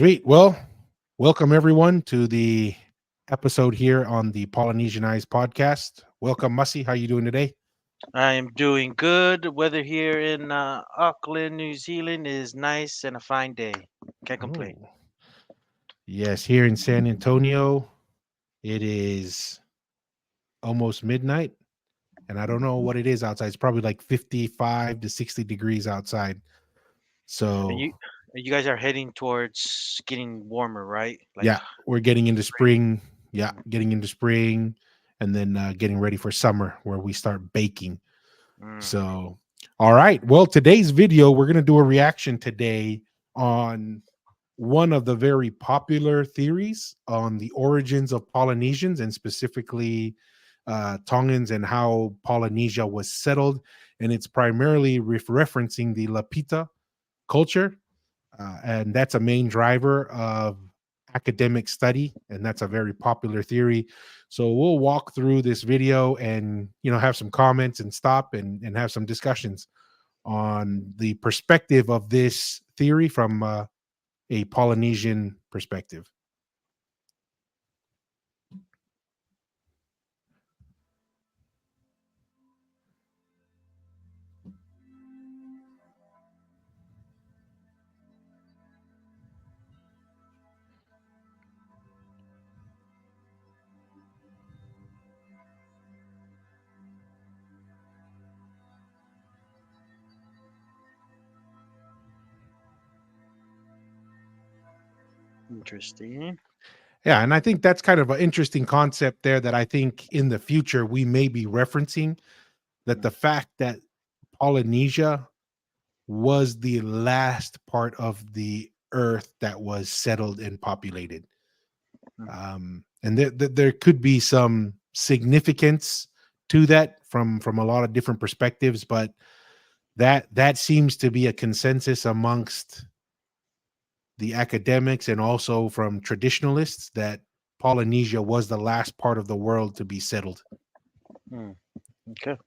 Sweet. Well, welcome everyone to the episode here on the Polynesian Eyes podcast. Welcome, Mussy. How you doing today? I am doing good. Weather here in Auckland, New Zealand is nice and a fine day. Can't complain. Oh, yes. Here in San Antonio, it is almost midnight, and I don't know what it is outside. It's probably like 55 to 60 degrees outside. And So, you guys are heading towards getting warmer, right? Like yeah, we're getting into spring. spring. Yeah, getting into spring, and then getting ready for summer where we start baking. Mm, So, all right. Well, today's video, we're going to do a reaction today on one of the very popular theories on the origins of Polynesians and specifically Tongans and how Polynesia was settled. And it's primarily referencing the Lapita culture. And that's a main driver of academic study. And that's a very popular theory. So we'll walk through this video and, have some comments and stop and have some discussions on the perspective of this theory from a Polynesian perspective. interesting. Yeah, and I think that's kind of an interesting concept there that I think in the future we may be referencing that Mm, the fact that Polynesia was the last part of the earth that was settled and populated. mm. And there could be some significance to that from a lot of different perspectives, but that seems to be a consensus amongst the academics and also from traditionalists that Polynesia was the last part of the world to be settled. Mm, okay.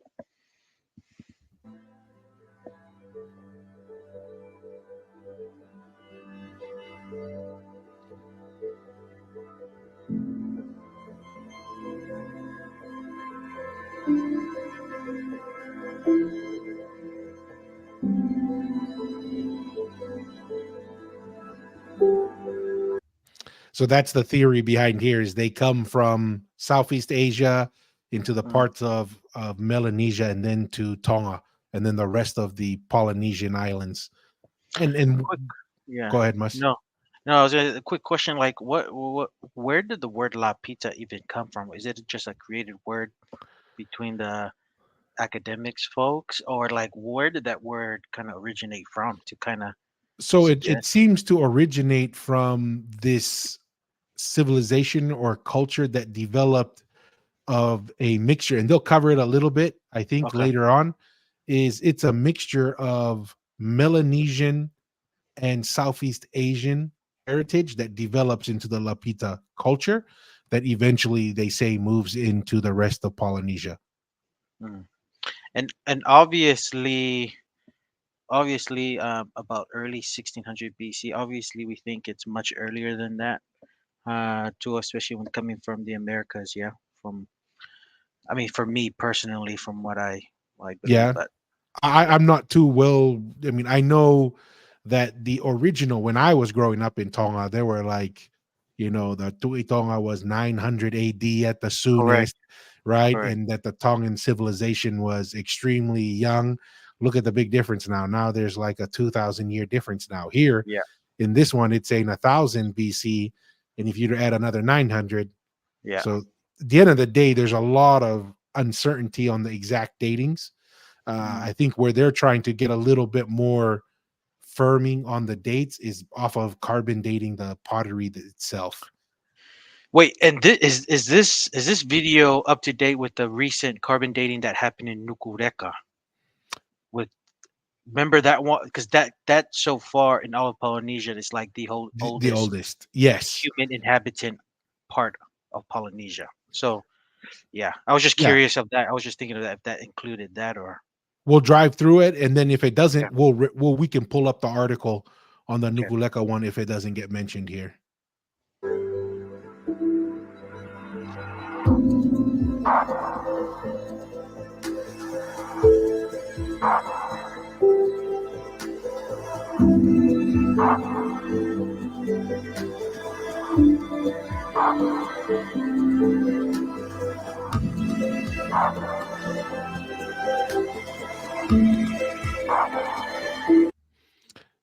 So that's the theory behind here is they come from Southeast Asia into the Mm. parts of Melanesia and then to Tonga and then the rest of the Polynesian islands. And Quick, yeah. go ahead, Mus. No, no. I was a quick question. Like, where did the word "lapita" even come from? Is it just a created word between the academics folks, or like where did that word kind of originate from to kind of So it suggest? seems to originate from this civilization or culture that developed of a mixture, and they'll cover it a little bit, I think, Okay. later on. Is it's a mixture of Melanesian and Southeast Asian heritage that develops into the Lapita culture that eventually they say moves into the rest of Polynesia. Mm. And obviously about early 1600 BC. Obviously, we think it's much earlier than that. To especially when coming from the Americas. Yeah. From I mean, for me personally, from what I believe, Yeah, but I'm not too well. I mean, I know that the original when I was growing up in Tonga, there were like, the Tui Tonga was 900 AD at the correct, soonest, right? correct. And that the Tongan civilization was extremely young. Look at the big difference now. Now there's like a 2,000 year difference now. Here Yeah, in this one, it's saying 1,000 BC, and if you add another 900, yeah. so at the end of the day, there's a lot of uncertainty on the exact datings. Mm. I think where they're trying to get a little bit more firming on the dates is off of carbon dating the pottery itself. Wait, and is this video up to date with the recent carbon dating that happened in Nukureka? With remember that one because that so far in all of Polynesia is like the whole The oldest oldest, yes, human inhabitant part of Polynesia. So yeah, I was just yeah. curious of that. I was just thinking of that if that included that or We'll drive through it, and then if it okay. doesn't, we can pull up the article on the Okay. Nuvuleka one if it doesn't get mentioned here.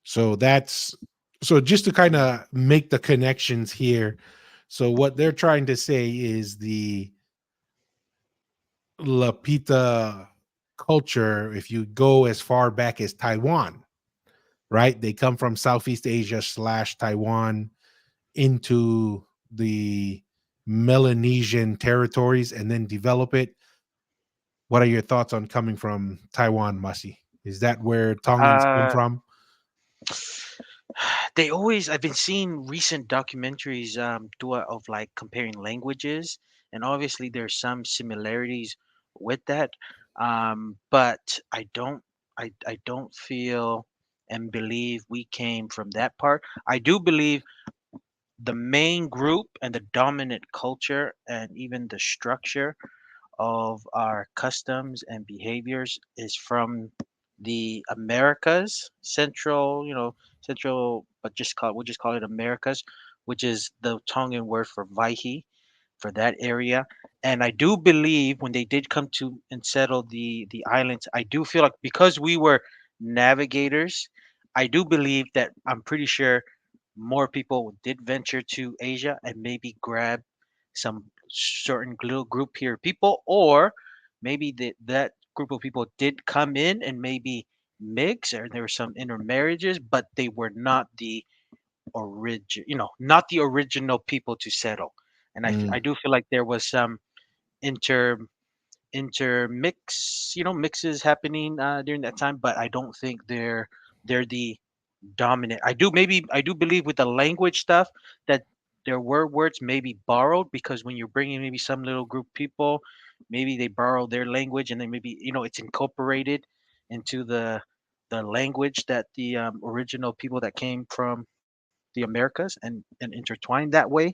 So that's so just to kind of make the connections here. So what they're trying to say is the Lapita culture, if you go as far back as Taiwan, right? They come from Southeast Asia slash Taiwan into the Melanesian territories and then develop it. What are your thoughts on coming from Taiwan, Mussy? Is that where Tongans come Uh, from? they always I've been seeing recent documentaries of like comparing languages, and obviously there's some similarities with that. But I don't feel and believe we came from that part. I do believe the main group and the dominant culture and even the structure of our customs and behaviors is from the Americas, central, central, but we'll just call it Americas, which is the Tongan word for Vaihi for that area. And I do believe when they did come to and settle the islands, I do feel like because we were navigators, I do believe that I'm pretty sure more people did venture to Asia and maybe grab some certain little group here of people, or maybe that group of people did come in and maybe mix, or there were some intermarriages, but they were not the not the original people to settle. And I Mm, do feel like there was some inter intermix, mixes happening during that time, but I don't think they're the dominant. I do believe with the language stuff that there were words maybe borrowed, because when you're bringing maybe some little group people, maybe they borrow their language and then maybe it's incorporated into the language that the original people that came from the Americas and intertwined that way.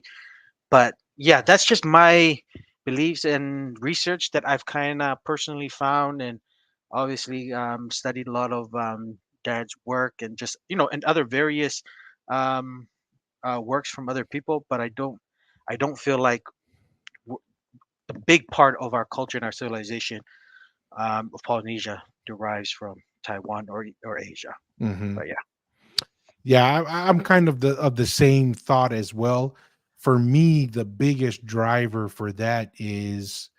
But yeah, that's just my beliefs and research that I've kind of personally found, and obviously studied a lot of Dad's work and just and other various um, works from other people. But I don't feel like a big part of our culture and our civilization of Polynesia derives from Taiwan or Asia. mhm. But yeah. Yeah, I'm kind of the same thought as well. For me, the biggest driver for that is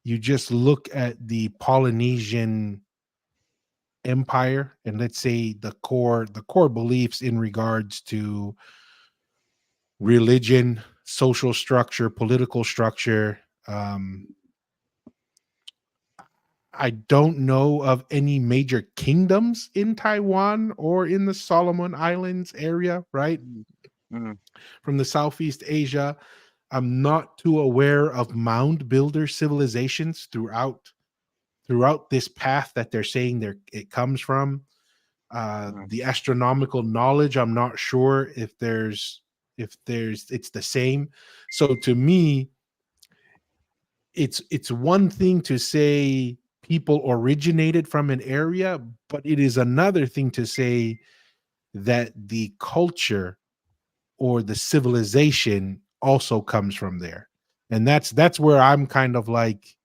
you just look at the Polynesian empire and let's say the core beliefs in regards to religion, social structure, political structure. Um, I don't know of any major kingdoms in Taiwan or in the Solomon Islands area, right? Mm, mm, From the Southeast Asia. I'm not too aware of mound builder civilizations throughout this path that they're saying it comes from. mm, The astronomical knowledge, I'm not sure if there's it's the same. So to me, it's one thing to say people originated from an area, but it is another thing to say that the culture or the civilization also comes from there. And that's where I'm kind of like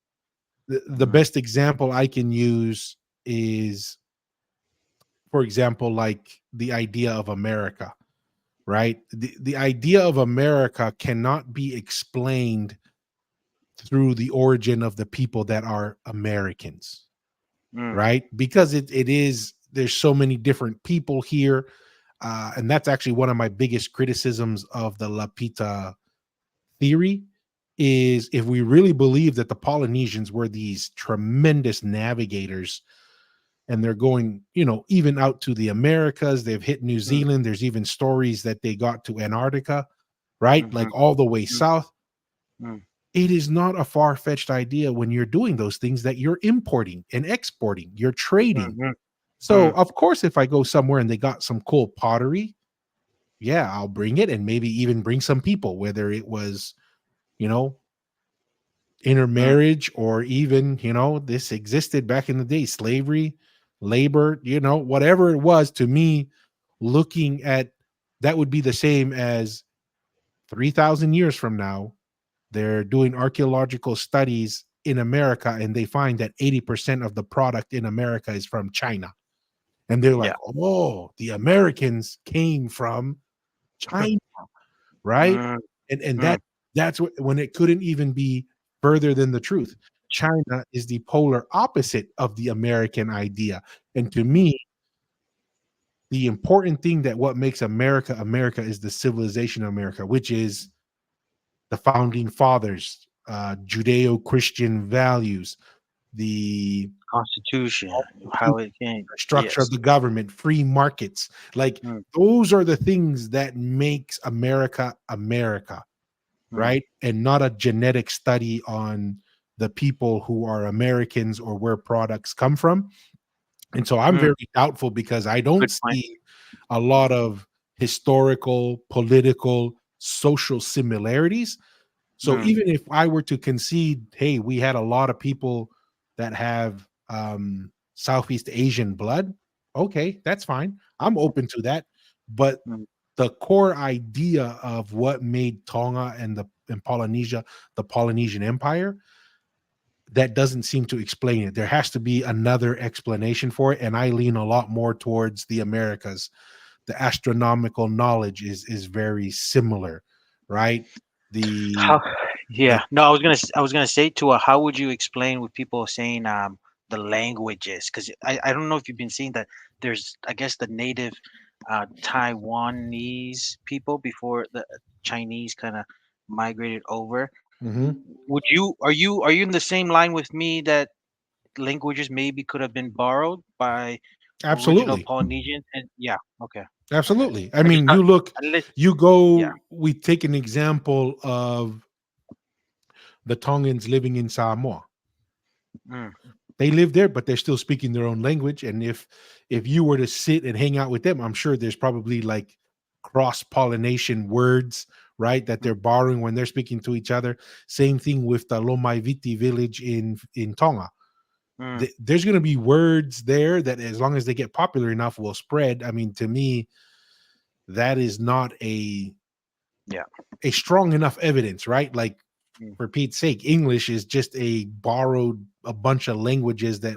the mm, best example I can use is, for example, like the idea of America, right? The idea of America cannot be explained through the origin of the people that are Americans, mm, right? Because it is there's so many different people here. And that's actually one of my biggest criticisms of the Lapita theory is if we really believe that the Polynesians were these tremendous navigators and they're going, even out to the Americas, they've hit New mm, Zealand. There's even stories that they got to Antarctica, right? mhm, Like all the way mm, south. mm, It is not a far-fetched idea when you're doing those things that you're importing and exporting, you're trading, mhm, So, Mm, of course, if I go somewhere and they got some cool pottery, yeah, I'll bring it and maybe even bring some people, whether it was, you know, mm, intermarriage or even, this existed back in the day, slavery, labor, whatever it was. To me, looking at that would be the same as 3,000 years from now, they're doing archaeological studies in America and they find that 80% of the product in America is from China. And they're like, yeah. oh, the Americans came from China, right? Mm, And mm, that's what, when it couldn't even be further than the truth. China is the polar opposite of the American idea. And to mm, me, the important thing that what makes America America is the civilization of America, which is the founding fathers, Judeo-Christian values, the Constitution, how it came. structure of Yes. the government, free markets. Like Mm, those are the things that makes America America, mm, right? And not a genetic study on the people who are Americans or where products come from. And so I'm mm. very doubtful because I don't Good point. see a lot of historical, political, social similarities. So Mm, even if I were to concede, hey, we had a lot of people that have Southeast Asian blood, okay, that's fine. I'm open to that. But mm, the core idea of what made Tonga and Polynesia the Polynesian Empire, that doesn't seem to explain it. There has to be another explanation for it, and I lean a lot more towards the Americas. The astronomical knowledge is very similar, right? how? The the Yeah. No, I was gonna say to how would you explain with people saying the languages? Because I don't know if you've been seeing that there's I guess the native Taiwanese people before the Chinese kind of migrated over. Mhm. Would you are you in the same line with me that languages maybe could have been borrowed by original Absolutely. Polynesians? And yeah, okay. Absolutely. I I just mean, thought you look, unless you yeah. go, we take an example of the Tongans living in Samoa. Mm, They live there, but they're still speaking their own language. And if you were to sit and hang out with them, I'm sure there's probably like cross pollination words, right? That mm, they're borrowing when they're speaking to each other. Same thing with the Lomaiviti village in Tonga. mm, There's going to be words there that, as long as they get popular enough, will spread. I mean, to me, that is not yeah. a strong enough evidence, right? Like, Mm, for Pete's sake, English is just a bunch of languages that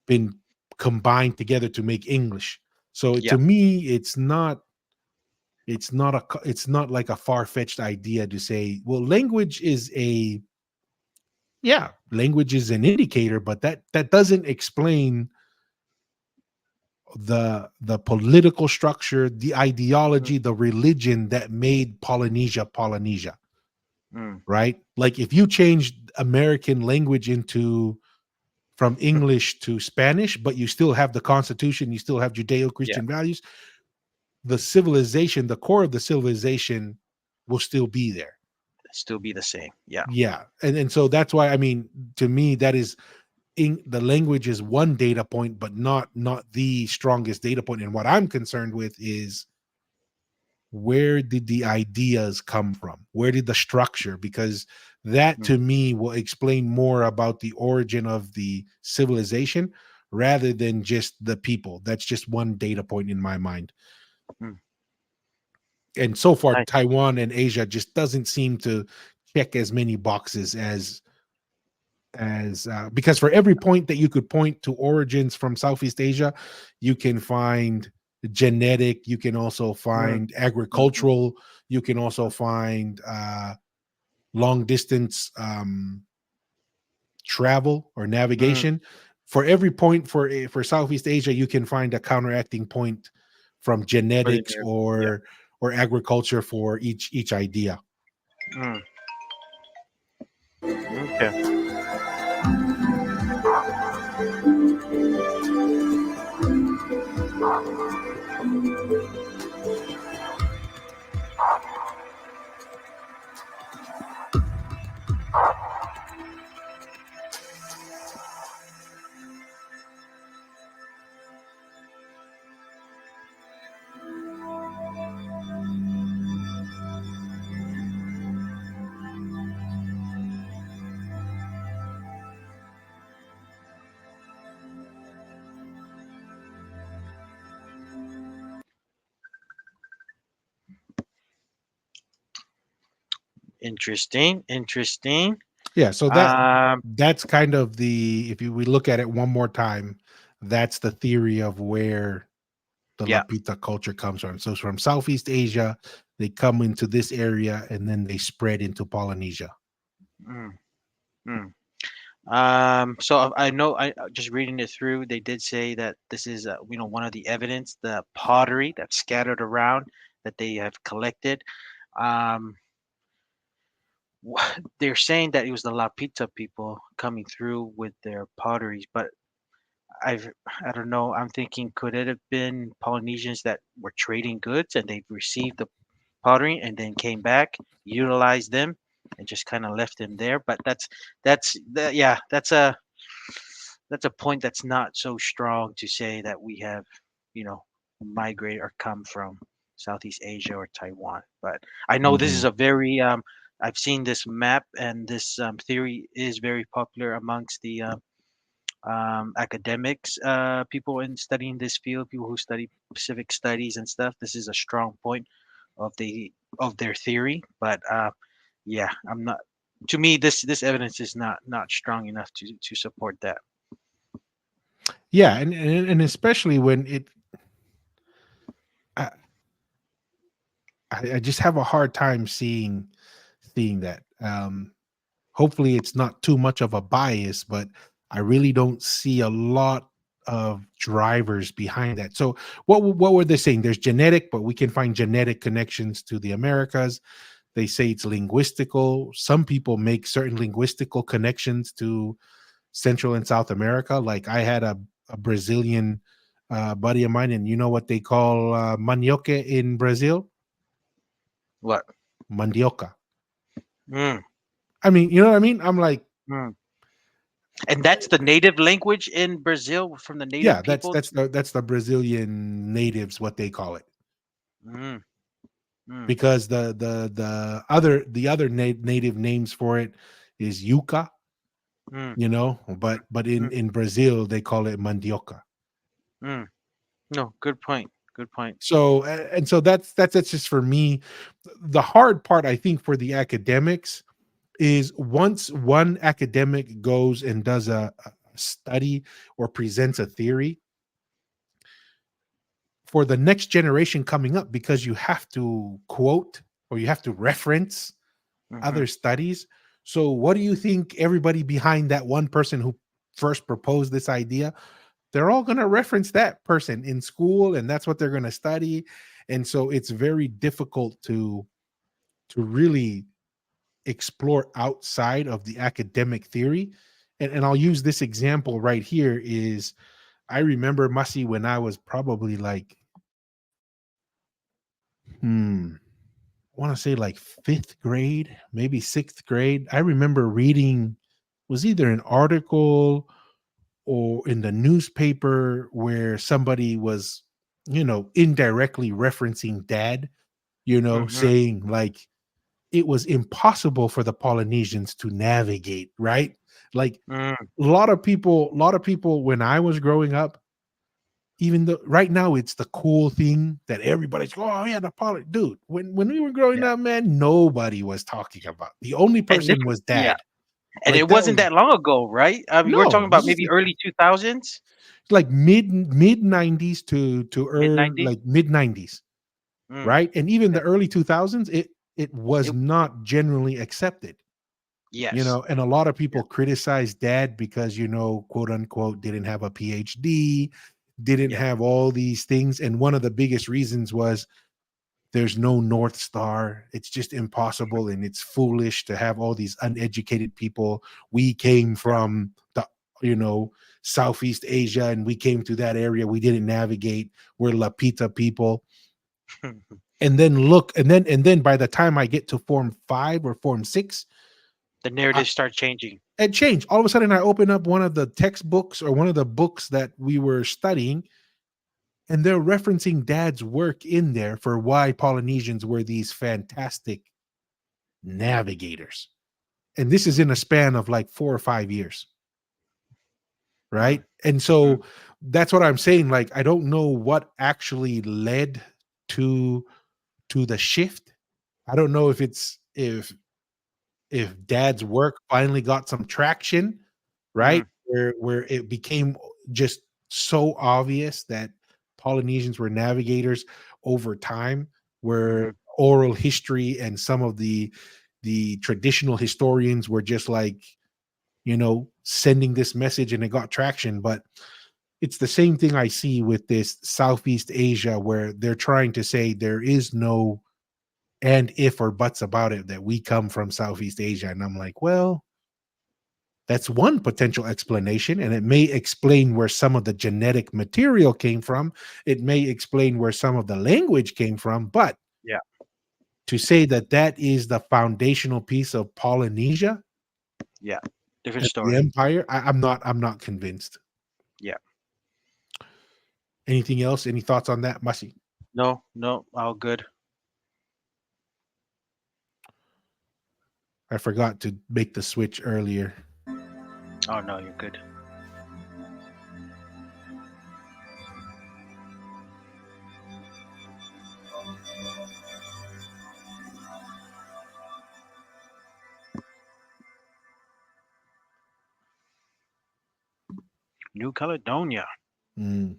been combined together to make English. So yeah. to me, it's not like a far-fetched idea to say, well, language is a yeah, language is an indicator, but that doesn't explain the political structure, the Mm, ideology, the religion that made Polynesia Polynesia, mm, right? Like if you changed American language into from English to Spanish, but you still have the Constitution, you still have yeah. Judeo-Christian values, the civilization, the core of the civilization will still be there. Still be the same. Yeah. Yeah. And so that's why, I mean, to me, that is the language is one data point, but not the strongest data point. And what I'm concerned with is, where did the ideas come from? Where did the structure? Because that Mm, to me will explain more about the origin of the civilization rather than just the people. That's just one data point in my mind. mm. And so far, Nice. Taiwan and Asia just doesn't seem to check as many boxes as because for every point that you could point to origins from Southeast Asia, you can find genetic, you can also Mm, find mhm. agricultural, you can also find long distance travel or Mm. navigation. For every point for Southeast Asia, you can find a counteracting point from For the genetics American. Yeah. or agriculture for each idea. Mm, okay. Interesting. Interesting. Yeah, so Um, that's kind of the, if we look at it one more time, that's the theory of where the yeah. Lapita culture comes from. So it's from Southeast Asia, they come into this area and then they spread into Polynesia. Mm, mm. So I know, just reading it through, they did say that this is, one of the evidence, the pottery that's scattered around that they have collected. Um, they're saying that it was the Lapita people coming through with their potteries, but I've, I don't know. I'm thinking, could it have been Polynesians that were trading goods and they received the pottery and then came back, utilized them, and just kind of left them there? But yeah, that's a point that's not so strong to say that we have, you know, migrate or come from Southeast Asia or Taiwan. But I know this is Mhm. a very I've seen this map, and this theory is very popular amongst the academics, people in studying this field, people who study Pacific studies and stuff. This is a strong point of the of their theory. But yeah, I'm not. To me, this evidence is not strong enough to support that. Yeah, and especially when I, I just have a hard time seeing that. Hopefully, it's not too much of a bias, but I really don't see a lot of drivers behind that. So, what were they saying? There's genetic, but we can find genetic connections to the Americas. They say it's linguistical. Some people make certain linguistical connections to Central and South America. Like I had a Brazilian buddy of mine, and you know what they call manioca in Brazil? What? Mandioca. Mm, I mean, you know what I mean? I'm like, mm. And that's the native language in Brazil from the native yeah, people. that's the Brazilian natives what they call it, Mm, mm, because the other native names for it is yuca, mm, you know, but mm, in Brazil they call it mandioca. mm. No, good point. Good point. So and so that's just for me. The hard part I think for the academics is once one academic goes and does a study or presents a theory, for the next generation coming up, because you have to quote or you have to reference Hmm. other studies. So what do you think everybody behind that one person who first proposed this idea, they're all going to reference that person in school and that's what they're going to study. And so it's very difficult to really explore outside of the academic theory. And I'll use this example right here is I remember Masi when I was probably like I want to say like 5th grade, maybe 6th grade. I remember reading was either an article or in the newspaper where somebody was, indirectly referencing dad, Hmm. saying like it was impossible for the Polynesians to navigate, right? Like Mm. a lot of people when I was growing up, even though right now it's the cool thing that everybody's, oh yeah, the poly dude. When we were growing Yeah. up, man, nobody was talking about. The only And this, person was yeah, dad. and Like it that wasn't was that long ago, right? I mean, we're talking no, about this is maybe early 2000s, like mid 90s to mid early 90s. like mid 90s, Mm. right? And even the Okay. early 2000s, it was It, not generally accepted. yes. And a lot of Yeah. people criticize dad because, quote unquote, didn't have a PhD, didn't Yeah. have all these things. And one of the biggest reasons was there's no North Star. It's just impossible. And it's foolish to have all these uneducated people. We came from the, you know, Southeast Asia and we came to that area. We didn't navigate. We're Lapita people. And then look, and then by the time I get to form 5 or form 6, The I, narratives start changing. it changed. All of a sudden, I open up one of the textbooks or one of the books that we were studying, and they're referencing dad's work in there for why Polynesians were these fantastic navigators. And this is in a span of like 4 or 5 years, Mm. right? And Mm. so that's what I'm saying. Like, I don't know what actually led to to the shift. I don't know if it's if if Dad's work finally got some traction, right? Mm, Where it became just so obvious that Polynesians were navigators over time, where mhm. oral history and some of the traditional historians were just like, sending this message and it got traction. But it's the same thing I see with this Southeast Asia, where they're trying to say there is no and if or buts about it that we come from Southeast Asia. And I'm like, well, that's one potential explanation, and it may explain where some of the genetic material came from. It may explain where some of the language came from, but Yeah, to say that that is the foundational piece of Polynesia yeah. Different and the story. empire, I'm not convinced. Yeah. Anything else? Any thoughts on that, Masi? No, no, all good. I forgot to make the switch earlier. Oh no, you're good. New Caledonia. Mm.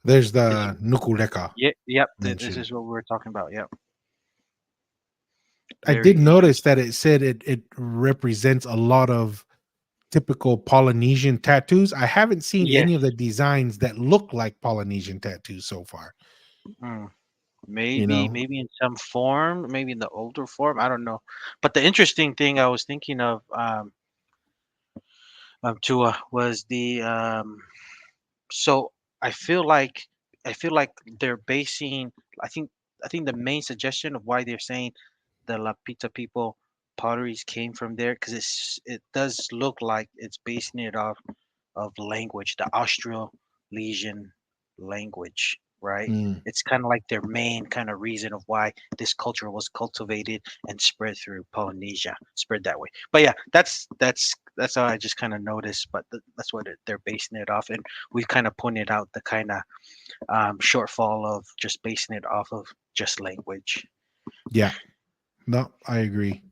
There's It's the Nukuleka yeah, yep. This mentioned. is what we were talking about. Yep. I Very did notice interesting. that it said it represents a lot of typical Polynesian tattoos. I haven't seen Yes. any of the designs that look like Polynesian tattoos so far. Mm. You Maybe, know, maybe in some form, maybe in the older form. I don't know. But the interesting thing I was thinking of, Tua, was the so I feel like I feel like they're basing. I think I think the main suggestion of why they're saying the Lapita people potteries came from there because it does look like it's basing it off of language, the Australasian language, right? mm, It's kind of like their main kind of reason of why this culture was cultivated and spread through Polynesia, spread that way. But yeah, that's how I just kind of noticed. But that's what they're basing it off, and we've kind of pointed out the kind of shortfall of just basing it off of just language. yeah, no, I agree.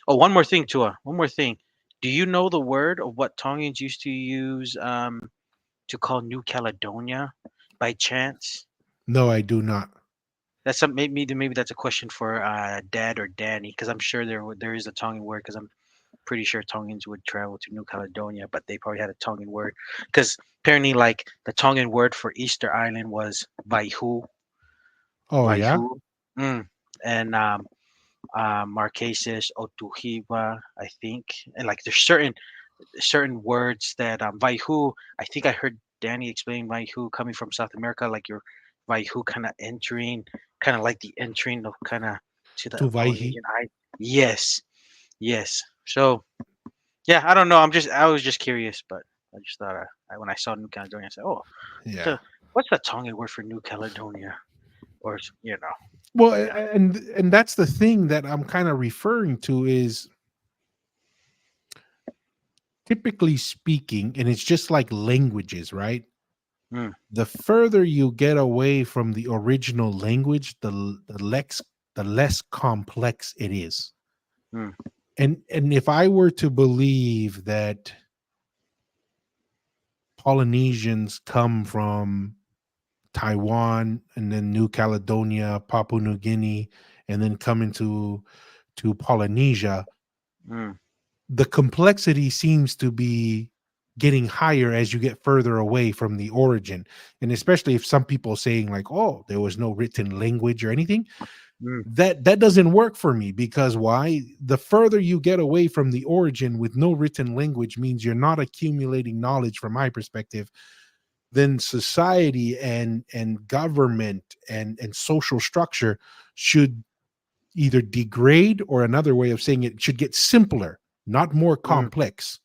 Oh, one more thing, Tua. One more thing. Do you know the word of what Tongans used to use to call New Caledonia by chance? No, I do not. That's some maybe that's a question for Dad or Danny because I'm sure there is a Tongan word because I'm pretty sure Tongans would travel to New Caledonia, but they probably had a Tongan word because apparently like the Tongan word for Easter Island was Vaihu, Oh yeah. Vaihu, mm. and Marquesas, Otuhiwa, I think, and like there's certain words that Vaihu. I think I heard Danny explain Vaihu coming from South America, like your Vaihu kind of entering, kind of like the entering of kind of to the Tuvaihi. Polynesian eye. Yes, yes. So yeah, I don't know. I was just curious, but I just thought when I saw New Caledonia, I said, oh, Yeah. so what's the Tongan word for New Caledonia? Or Well, yeah. and that's the thing that I'm kind of referring to is typically speaking, and it's just like languages, right? Mm, The further you get away from the original language, the less complex it is. mm, And if I were to believe that Polynesians come from Taiwan and then New Caledonia, Papua New Guinea, and then come into to Polynesia, mm, the complexity seems to be getting higher as you get further away from the origin. And especially if some people saying like, oh, there was no written language or anything, mm, that doesn't work for me. Because why? The further you get away from the origin with no written language means you're not accumulating knowledge, from my perspective. Then society and government and social structure should either degrade, or another way of saying it, should get simpler, not more mm, complex.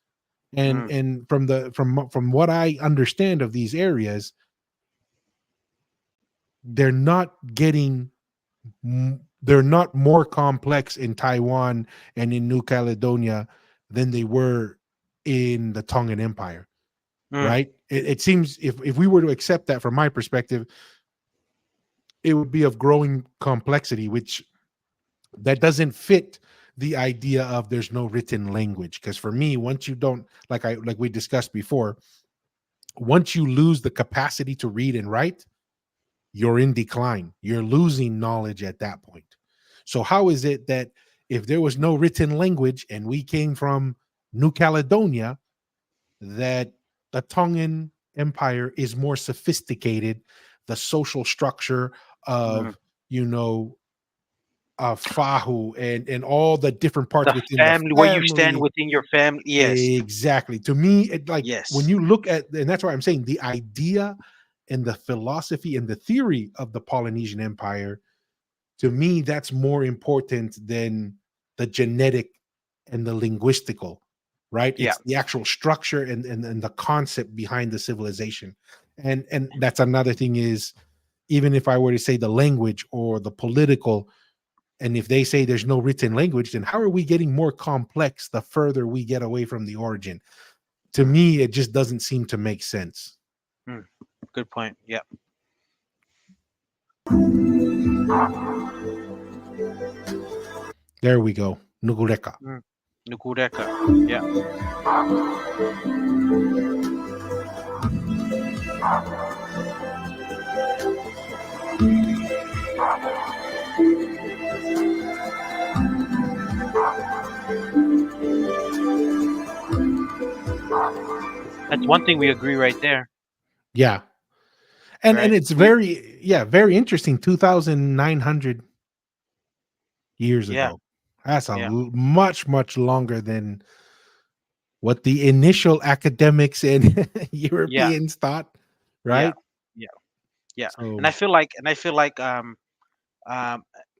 and mm, and from what I understand of these areas, they're not getting they're not more complex in Taiwan and in New Caledonia than they were in the Tongan Empire, mm, right? It seems, if we were to accept that, from my perspective, it would be of growing complexity, which that doesn't fit the idea of there's no written language. Because for me, once you don't, like we discussed before, once you lose the capacity to read and write, you're in decline. You're losing knowledge at that point. So how is it that if there was no written language and we came from New Caledonia, that the Tongan Empire is more sophisticated, the social structure mm. of, you know, Fahu and all the different parts The within the family, where you stand family. within your family. Yes, Exactly. To me, it, like, when yes. you look at, and that's why I'm saying the idea and the philosophy and the theory of the Polynesian Empire, to me, that's more important than the genetic and the linguistical, right? Yeah. It's the actual structure and the concept behind the civilization. And that's another thing is, even if I were to say the language or the political, and if they say there's no written language, then how are we getting more complex the further we get away from the origin? To Mm, me, it just doesn't seem to make sense. mm. Good point. Yeah. There we go. Nugureka. Mm. Nukureka. Yeah. That's one thing we agree right there, Yeah. And right? it's We very, yeah, very interesting. 2,900 years Yeah, ago. That's yeah, much, much longer than what the initial academics and yeah, Europeans thought, yeah, right? yeah, yeah. And So, I feel like um,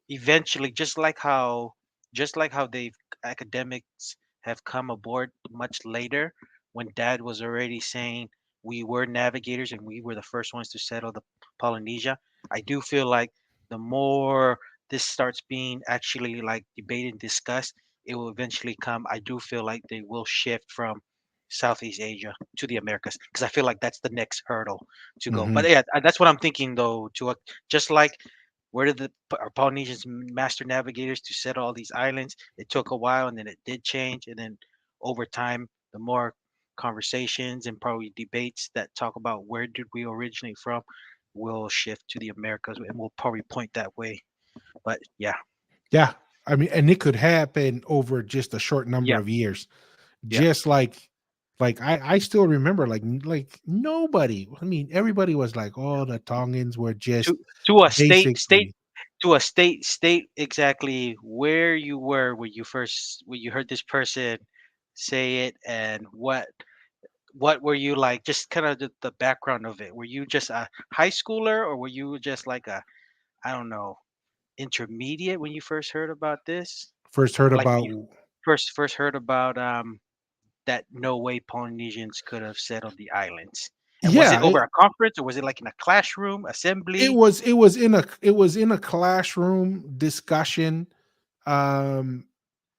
eventually, just like how they academics have come aboard much later, when Dad was already saying we were navigators and we were the first ones to settle the Polynesia. I do feel like the more this starts being actually like debated and discussed, it will eventually come. I do feel like they will shift from Southeast Asia to the Americas, because I feel like that's the next hurdle to go. mhm. But yeah, that's what I'm thinking though. Just like, where did our Polynesians master navigators to settle all these islands? It took a while, and then it did change, and then over time, the more conversations and probably debates that talk about where did we originate from will shift to the Americas, and we'll probably point that way. But yeah, Yeah. I mean, and it could happen over just a short number yeah, of years. yeah. Just like I still remember, like nobody, I mean, everybody was like, oh, the Tongans were just To to a state basically to a state exactly where you were when you first when you heard this person say it, and what were you like, just kind of the background of it. Were you just a high schooler, or were you just like a, I don't know, intermediate when you first heard about this? first heard Like when about. you first heard about that no way Polynesians could have settled the islands. And was it Yeah, over a conference, or was it like in a classroom assembly? it was in a classroom discussion, um,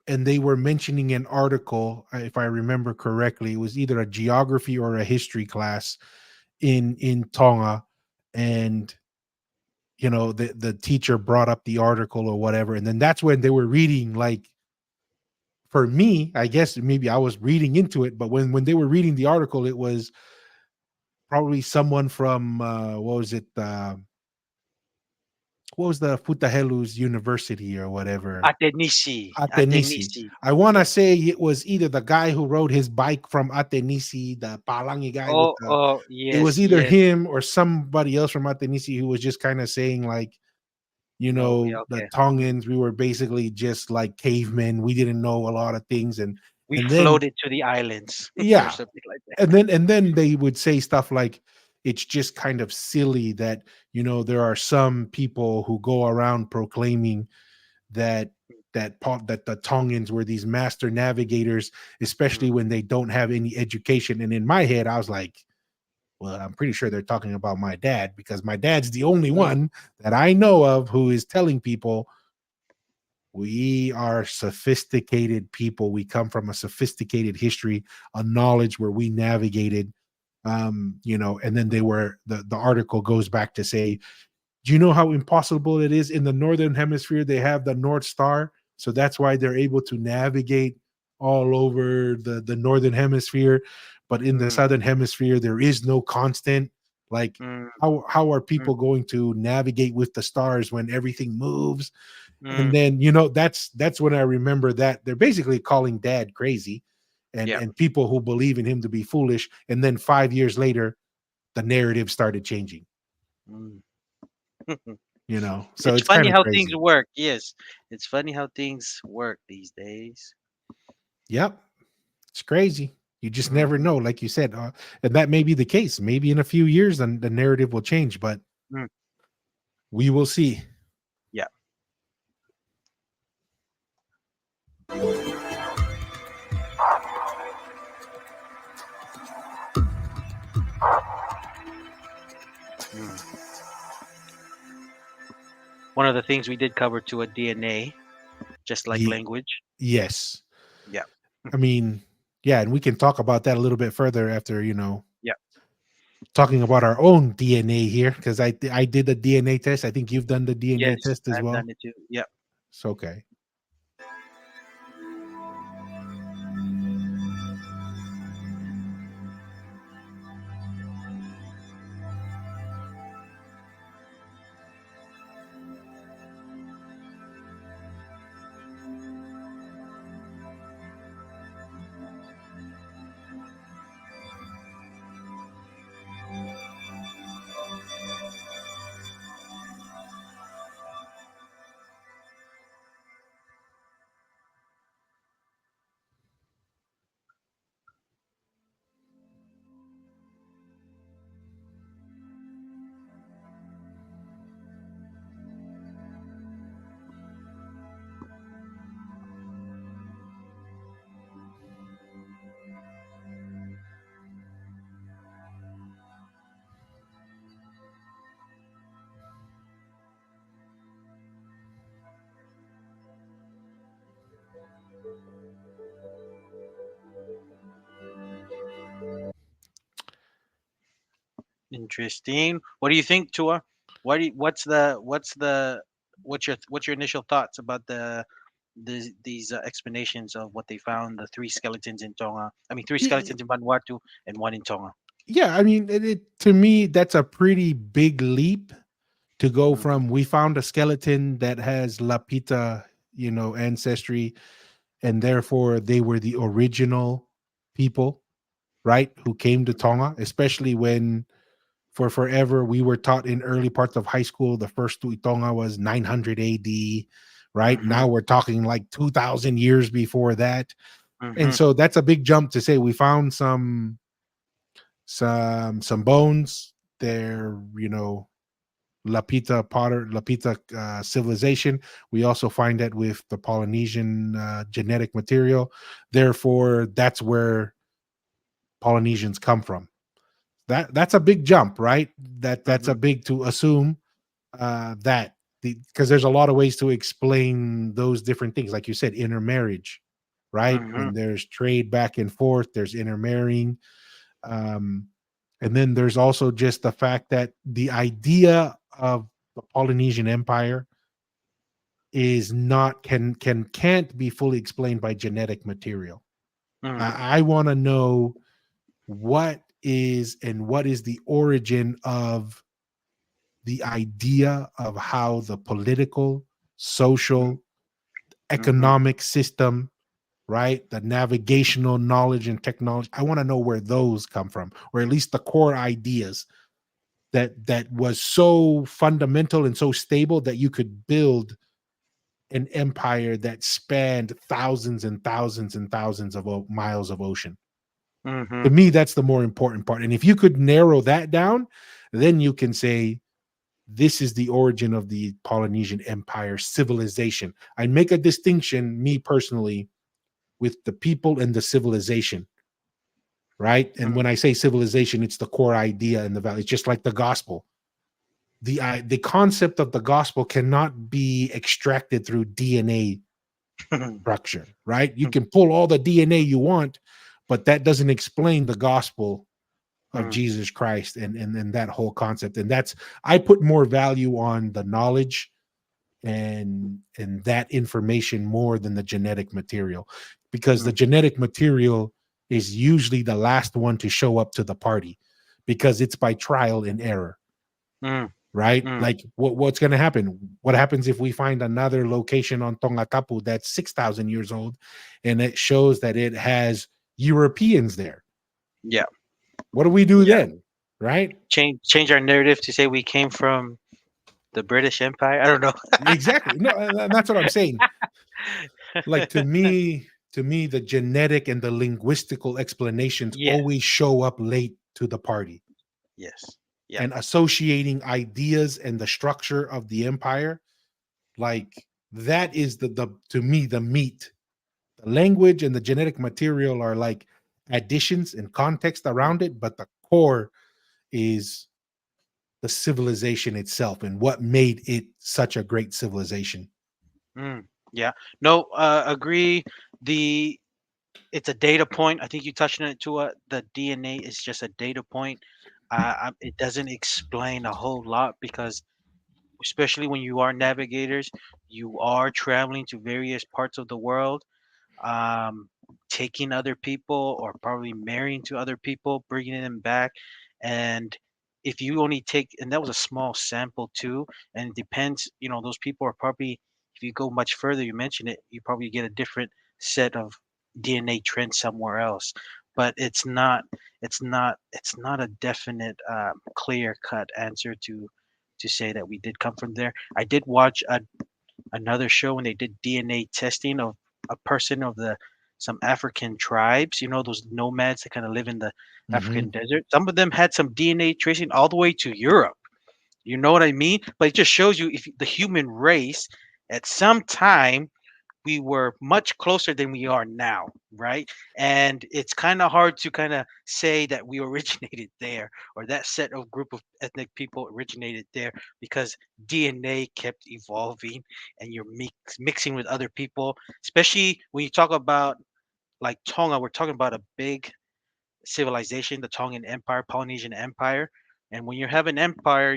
and they were mentioning an article, if I remember correctly. It was either a geography or a history class in Tonga, and the teacher brought up the article or whatever, and then that's when they were reading, like, for me, I guess maybe I was reading into it, but when they were reading the article, it was probably someone from what was it? what was the Futahelu's University or whatever? Atenisi, Atenisi. Atenisi. I want to say it was either the guy who rode his bike from Atenisi, the Palangi guy with Oh, the. oh, It was yes, either yes. him or somebody else from Atenisi who was just kind of saying like, No, yeah, the okay. Tongans, we were basically just like cavemen. We didn't know a lot of things, We and then floated to the islands or yeah, something like that. and then they would say stuff like it's just kind of silly that there are some people who go around proclaiming that that the Tongans were these master navigators, especially Mm, when they don't have any education. And in my head, I was like, well, I'm pretty sure they're talking about my dad because my dad's the only mm, one that I know of who is telling people we are sophisticated people. We come from a sophisticated history, a knowledge where we navigated. And then the article goes back to say, do you know how impossible it is in the northern hemisphere? They have the North Star, so that's why they're able to navigate all over the northern hemisphere. But in the mm, southern hemisphere, there is no constant. Like, mm, how are mm, people going to navigate with the stars when everything moves? And mm. then that's when I remember that they're basically calling dad crazy, and Yeah. and people who believe in him to be foolish. And then 5 years later, the narrative started changing. Mm. So It's it's funny kind of how things crazy. work. Yes, it's funny how things work these days. Yep, it's crazy. You just never Hmm. know, like you said, and that may be the case. Maybe in a few years, then the narrative will change, but Mm. we will see. Yeah. Mm. One of the things we did cover to a DNA, just like Ye- language. yes, Yeah. I mean, yeah, and we can talk about that a little bit further after Yeah. talking about our own DNA here because I did the DNA test. I think you've done the DNA Yes, test as I've well. done it too. Yeah. It's okay. Interesting. What do you think, Tua? What's your initial thoughts about these explanations of what they found, the three skeletons in Tonga? I mean, three Ye- skeletons in Vanuatu and one in Tonga. Yeah, I mean, to me, that's a pretty big leap to go Hmm. from we found a skeleton that has Lapita, ancestry, and therefore they were the original people, right, who came to Hmm. Tonga, especially when for forever we were taught in early parts of high school the first Tonga was 900 AD, right? Hmm. Now we're talking like 2000 years before that. And Hmm. so that's a big jump to say we found some bones. They're Lapita civilization. We also find that with the Polynesian genetic material. Therefore, that's where Polynesians come from. That's a big jump, right? That's a Hmm. big to assume that because there's a lot of ways to explain those different things, like you said, intermarriage, right? Hmm. When there's trade back and forth, there's intermarrying. Um, and then there's also just the fact that the idea of the Polynesian Empire is not can't be fully explained by genetic material. Hmm. I want to know what is the origin of the idea of how the political, social, Mm-hmm. economic system, right? The navigational knowledge and technology. I want to know where those come from, or at least the core ideas that was so fundamental and so stable that you could build an empire that spanned thousands and thousands and thousands of miles of ocean. Mm-hmm. To me, that's the more important part. And if you could narrow that down, then you can say this is the origin of the Polynesian Empire civilization. I make a distinction, me personally, with the people and the civilization, right? And when I say civilization, it's the core idea in the valley. It's just like the gospel. The concept of the gospel cannot be extracted through DNA Mm-hmm. structure, right? You can pull all the DNA you want, but that doesn't explain the gospel of Jesus Christ and that whole concept. And that's I put more value on the knowledge and that information more than the genetic material, because the genetic material is usually the last one to show up to the party because it's by trial and error, right? Mm-hmm. Like what's going to happen? What happens if we find another location on Tonga Tapu that's 6,000 years old and it shows that it has Europeans there? Yeah. What do we do Yeah. then? Right? Change our narrative to say we came from the British Empire. I don't know. Exactly. No, and that's what I'm saying. Like to me, the genetic and the linguistical explanations Yes. always show up late to the party. Yes. Yep. And associating ideas and the structure of the empire, like that is the to me the meat. The language and the genetic material are like additions and context around it, but the core is the civilization itself and what made it such a great civilization. Mm, yeah. No, agree. The It's a data point. I think you touched on it too. The DNA is just a data point. It doesn't explain a whole lot because, especially when you are navigators, you are traveling to various parts of the world, um, taking other people or probably marrying to other people, bringing them back. And if you only take, and that was a small sample too, and it depends, those people are probably, if you go much further, you mentioned it, you probably get a different set of DNA trends somewhere else. But it's not a definite, clear cut answer to say that we did come from there. I did watch another show when they did DNA testing of a person of the some African tribes, those nomads that kind of live in the African Mhm. desert. Some of them had some DNA tracing all the way to Europe. You know what I mean? But it just shows you if the human race at some time we were much closer than we are now, right? And it's kind of hard to kind of say that we originated there or that set of group of ethnic people originated there because DNA kept evolving and you're mixing with other people, especially when you talk about like Tonga, we're talking about a big civilization, the Tongan Empire, Polynesian Empire. And when you have an empire,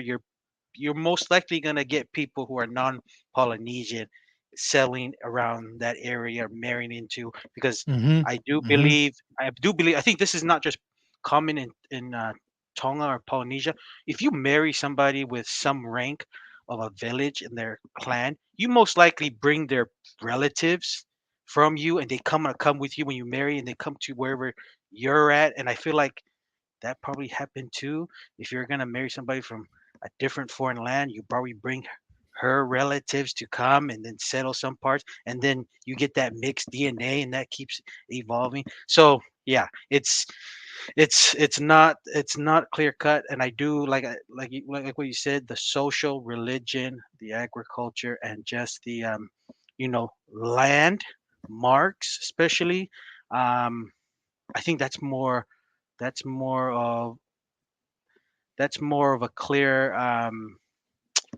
you're most likely going to get people who are non-Polynesian settling around that area, marrying into because Mhm. I do Mhm. believe I think this is not just common in Tonga or Polynesia. If you marry somebody with some rank of a village in their clan, you most likely bring their relatives from you, and they come with you when you marry, and they come to wherever you're at. And I feel like that probably happened too. If you're gonna marry somebody from a different foreign land, you probably bring her relatives to come and then settle some parts, and then you get that mixed DNA, and that keeps evolving. So yeah, it's not clear cut, and I do like what you said, the social, religion, the agriculture, and just the land marks, especially. Um, I think that's more of that's more of a clear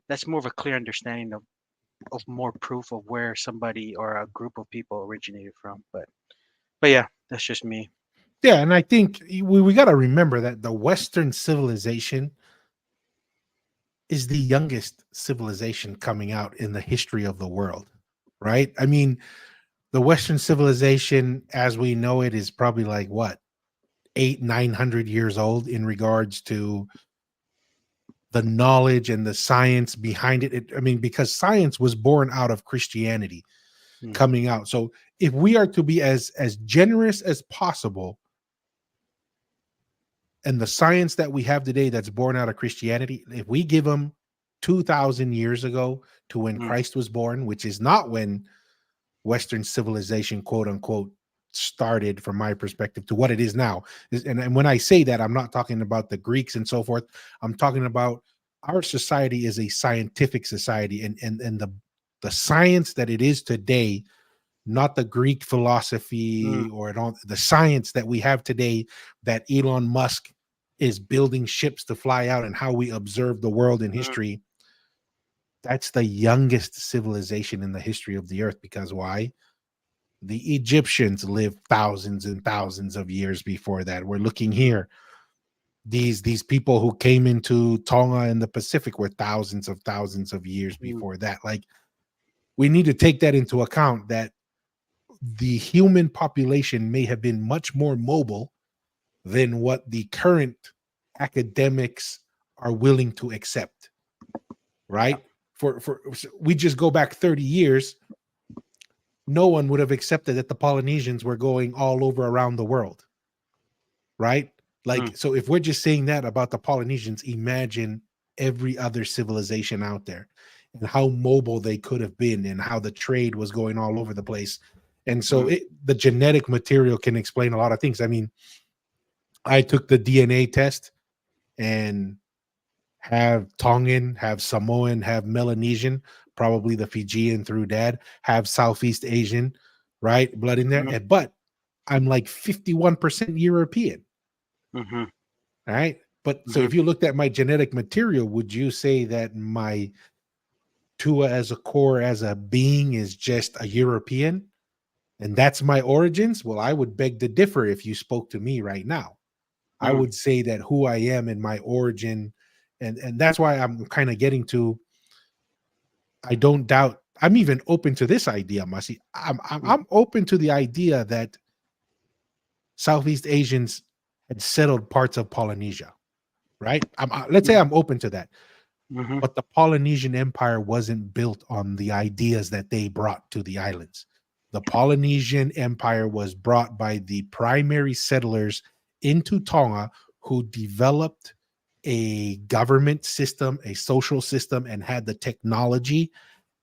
that's more of a clear understanding of more proof of where somebody or a group of people originated from. But yeah, that's just me. Yeah, and I think we got to remember that the Western civilization is the youngest civilization coming out in the history of the world, right? I mean, the Western civilization, as we know it, is probably like what 800-900 years old in regards to the knowledge and the science behind it. I mean, because science was born out of Christianity Mm, coming out. So if we are to be as generous as possible, and the science that we have today that's born out of Christianity, if we give them 2,000 years ago to when mm, Christ was born, which is not when Western civilization, quote unquote, started from my perspective to what it is now. And when I say that, I'm not talking about the Greeks and so forth. I'm talking about our society is a scientific society, and the science that it is today, not the Greek mm, philosophy or the science that we have today, that Elon Musk is building ships to fly out and how we observe the world in mm, history. That's the youngest civilization in the history of the earth. Because why? The Egyptians lived thousands and thousands of years before that. We're looking here. These people who came into Tonga and the Pacific were thousands of years mm, before that. Like, we need to take that into account, that the human population may have been much more mobile than what the current academics are willing to accept, yeah. right? For we just go back 30 years, no one would have accepted that the Polynesians were going all over around the world, right? Mm, Like, so if we're just saying that about the Polynesians, imagine every other civilization out there and how mobile they could have been and how the trade was going all over the place. And so mm, the genetic material can explain a lot of things. I mean, I took the DNA test, and have Tongan, have Samoan, have Melanesian, probably the Fijian through dad, have Southeast Asian, right? Blood in there. mm, But I'm like 51% European, mhm, all right? But so mhm, if you looked at my genetic material, would you say that my Tua as a core, as a being, is just a European? And that's my origins? Well, I would beg to differ if you spoke to me right now. I mm, would say that who I am and my origin, and that's why I'm kind of getting to, I don't doubt. I'm even open to this idea, Masi. mm, I'm open to the idea that Southeast Asians had settled parts of Polynesia, right? Let's say mm, I'm open to that. mhm, But the Polynesian Empire wasn't built on the ideas that they brought to the islands. The Polynesian Empire was brought by the primary settlers into Tonga, who developed a government system, a social system, and had the technology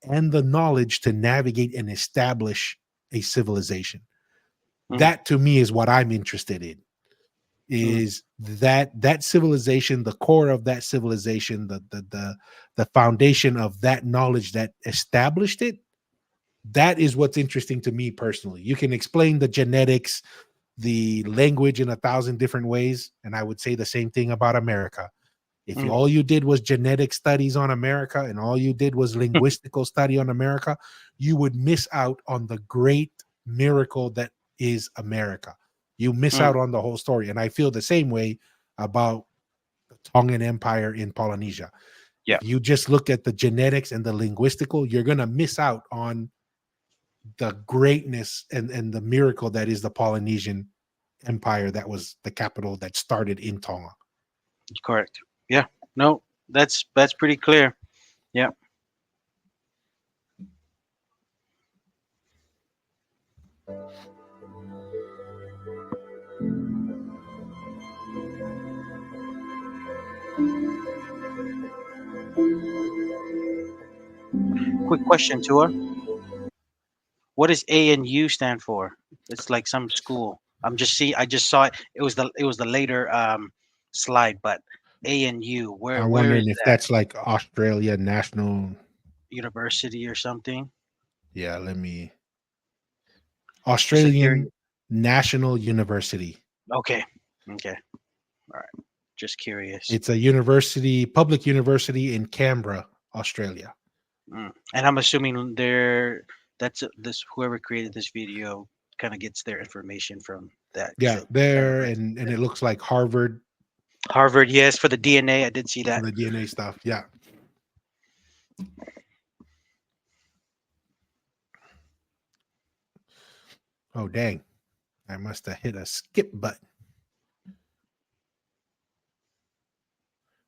and the knowledge to navigate and establish a civilization. mm, That to me is what I'm interested in, mm, is that civilization, the core of that civilization, the foundation of that knowledge that established it. That is what's interesting to me personally. You can explain the genetics, the language in a thousand different ways, and I would say the same thing about America. If mm, all you did was genetic studies on America and all you did was linguistical study on America, you would miss out on the great miracle that is America. You miss mm, out on the whole story. And I feel the same way about the Tongan Empire in Polynesia. yeah. If you just look at the genetics and the linguistical, you're going to miss out on the greatness and the miracle that is the Polynesian Empire, that was the capital that started in Tonga. Correct. Yeah. No, that's pretty clear. Yeah. Quick question, Tua. What does ANU stand for? It's like some school. I just saw it. It was the later slide, but ANU, I'm where wondering is if that? that's like Australia National. University or something? Yeah, let me. Just a curious. Australian National University. Okay. Okay. All right. Just curious. It's a university, public university in Canberra, Australia. Mm. And I'm assuming this whoever created this video kind of gets their information from that because Yeah, they kind of there, mentioned and that. it looks like Harvard Harvard, yes, for the DNA. I did see for that. the DNA stuff. Yeah. Oh dang. I must have hit a skip button.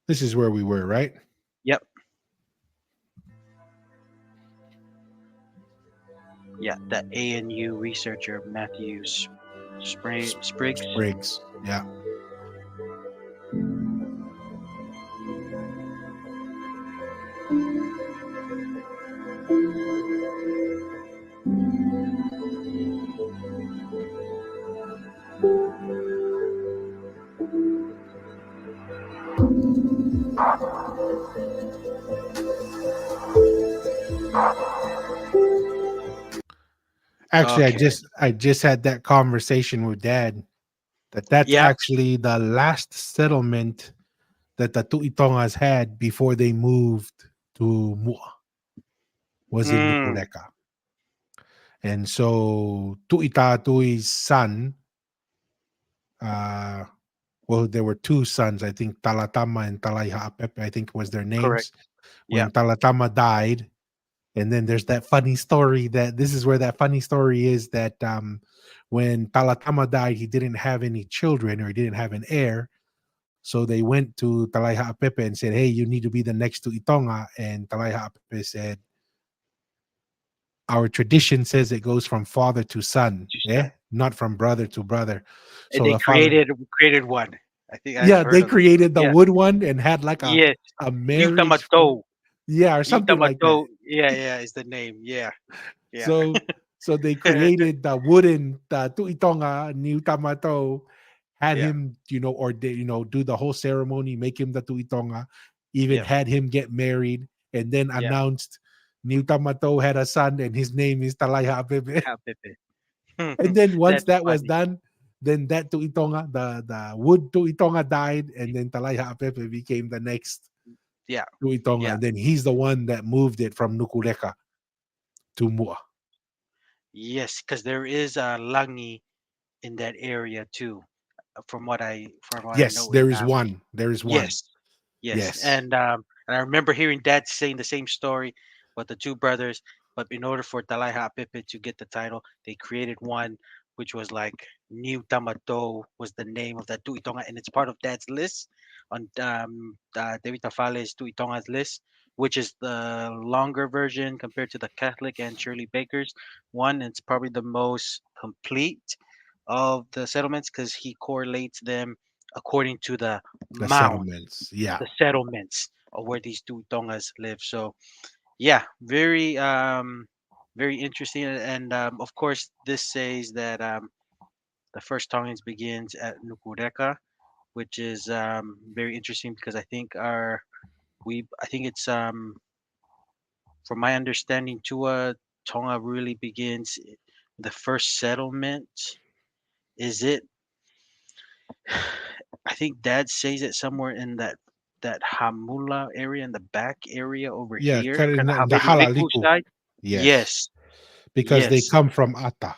This is where we were, right? Yep. Yeah. The ANU researcher Matthew Spriggs. Spriggs. Yeah. Actually, Okay. I just had that conversation with Dad that that's Yeah. actually the last settlement that the Tuitongas had before they moved to Mua was in Mm, Nukuleka. And so Tuitatui's son, uh, well, there were two sons, I think Talatama and Talaiha I think was their correct. names. Yeah. When Talatama died, and then there's that funny story that this is where that funny story is that when Talatama died, he didn't have any children or he didn't have an heir. So they went to Talaiha Pepe and said, "Hey, you need to be the next to Itonga." And Talaiha Pepe said, "Our tradition says it goes from father to son, Just eh? Not from brother to brother." and So they the father, created one. I think I've yeah, heard they of it. created the Yeah. wood one and had like Yes. a New marriage, Tamato. yeah, or New something like that. Tamato. Yeah. Yeah. Is the name. Yeah. Yeah. So they created the wooden the Tuitonga New Tamato, had Yeah. him, or they, do the whole ceremony, make him the Tuitonga, even Yeah. had him get married, and then Yeah. announced New Tamato had a son and his name is Talaiha Bebe. How Pepe. And then once That's that was funny. done, then that Tuitonga, the wood Tuitonga died, and then Talaiha Pepe became the next Yeah. Tuitonga, Yeah. and then he's the one that moved it from Nukuleka to Mua. Yes, because there is a langi in that area too. From what I Yes, know in there is one. There is one. yes. Yes, Yes. and I remember hearing Dad saying the same story about the two brothers. But in order for Talaiha Pepe to get the title, they created one which was like New Tamato was the name of that Tuitonga, and it's part of Dad's list on David Tafale's Tuitonga's list, which is the longer version compared to the Catholic and Shirley Baker's one. It's probably the most complete of the settlements because he correlates them according to the The mounds, settlements. Yeah. the settlements of where these two Tongas live. So yeah, very interesting. And of course, this says that the first Tongans begins at Nukureka, which is very interesting because I think it's from my understanding, Tonga really begins the first settlement. Is it I think Dad says it somewhere in that Hamula area in the back area over Yeah. here, kind of The Haveli Liku halaliku. side. Yes. Yes, Because they yes, come from Ata.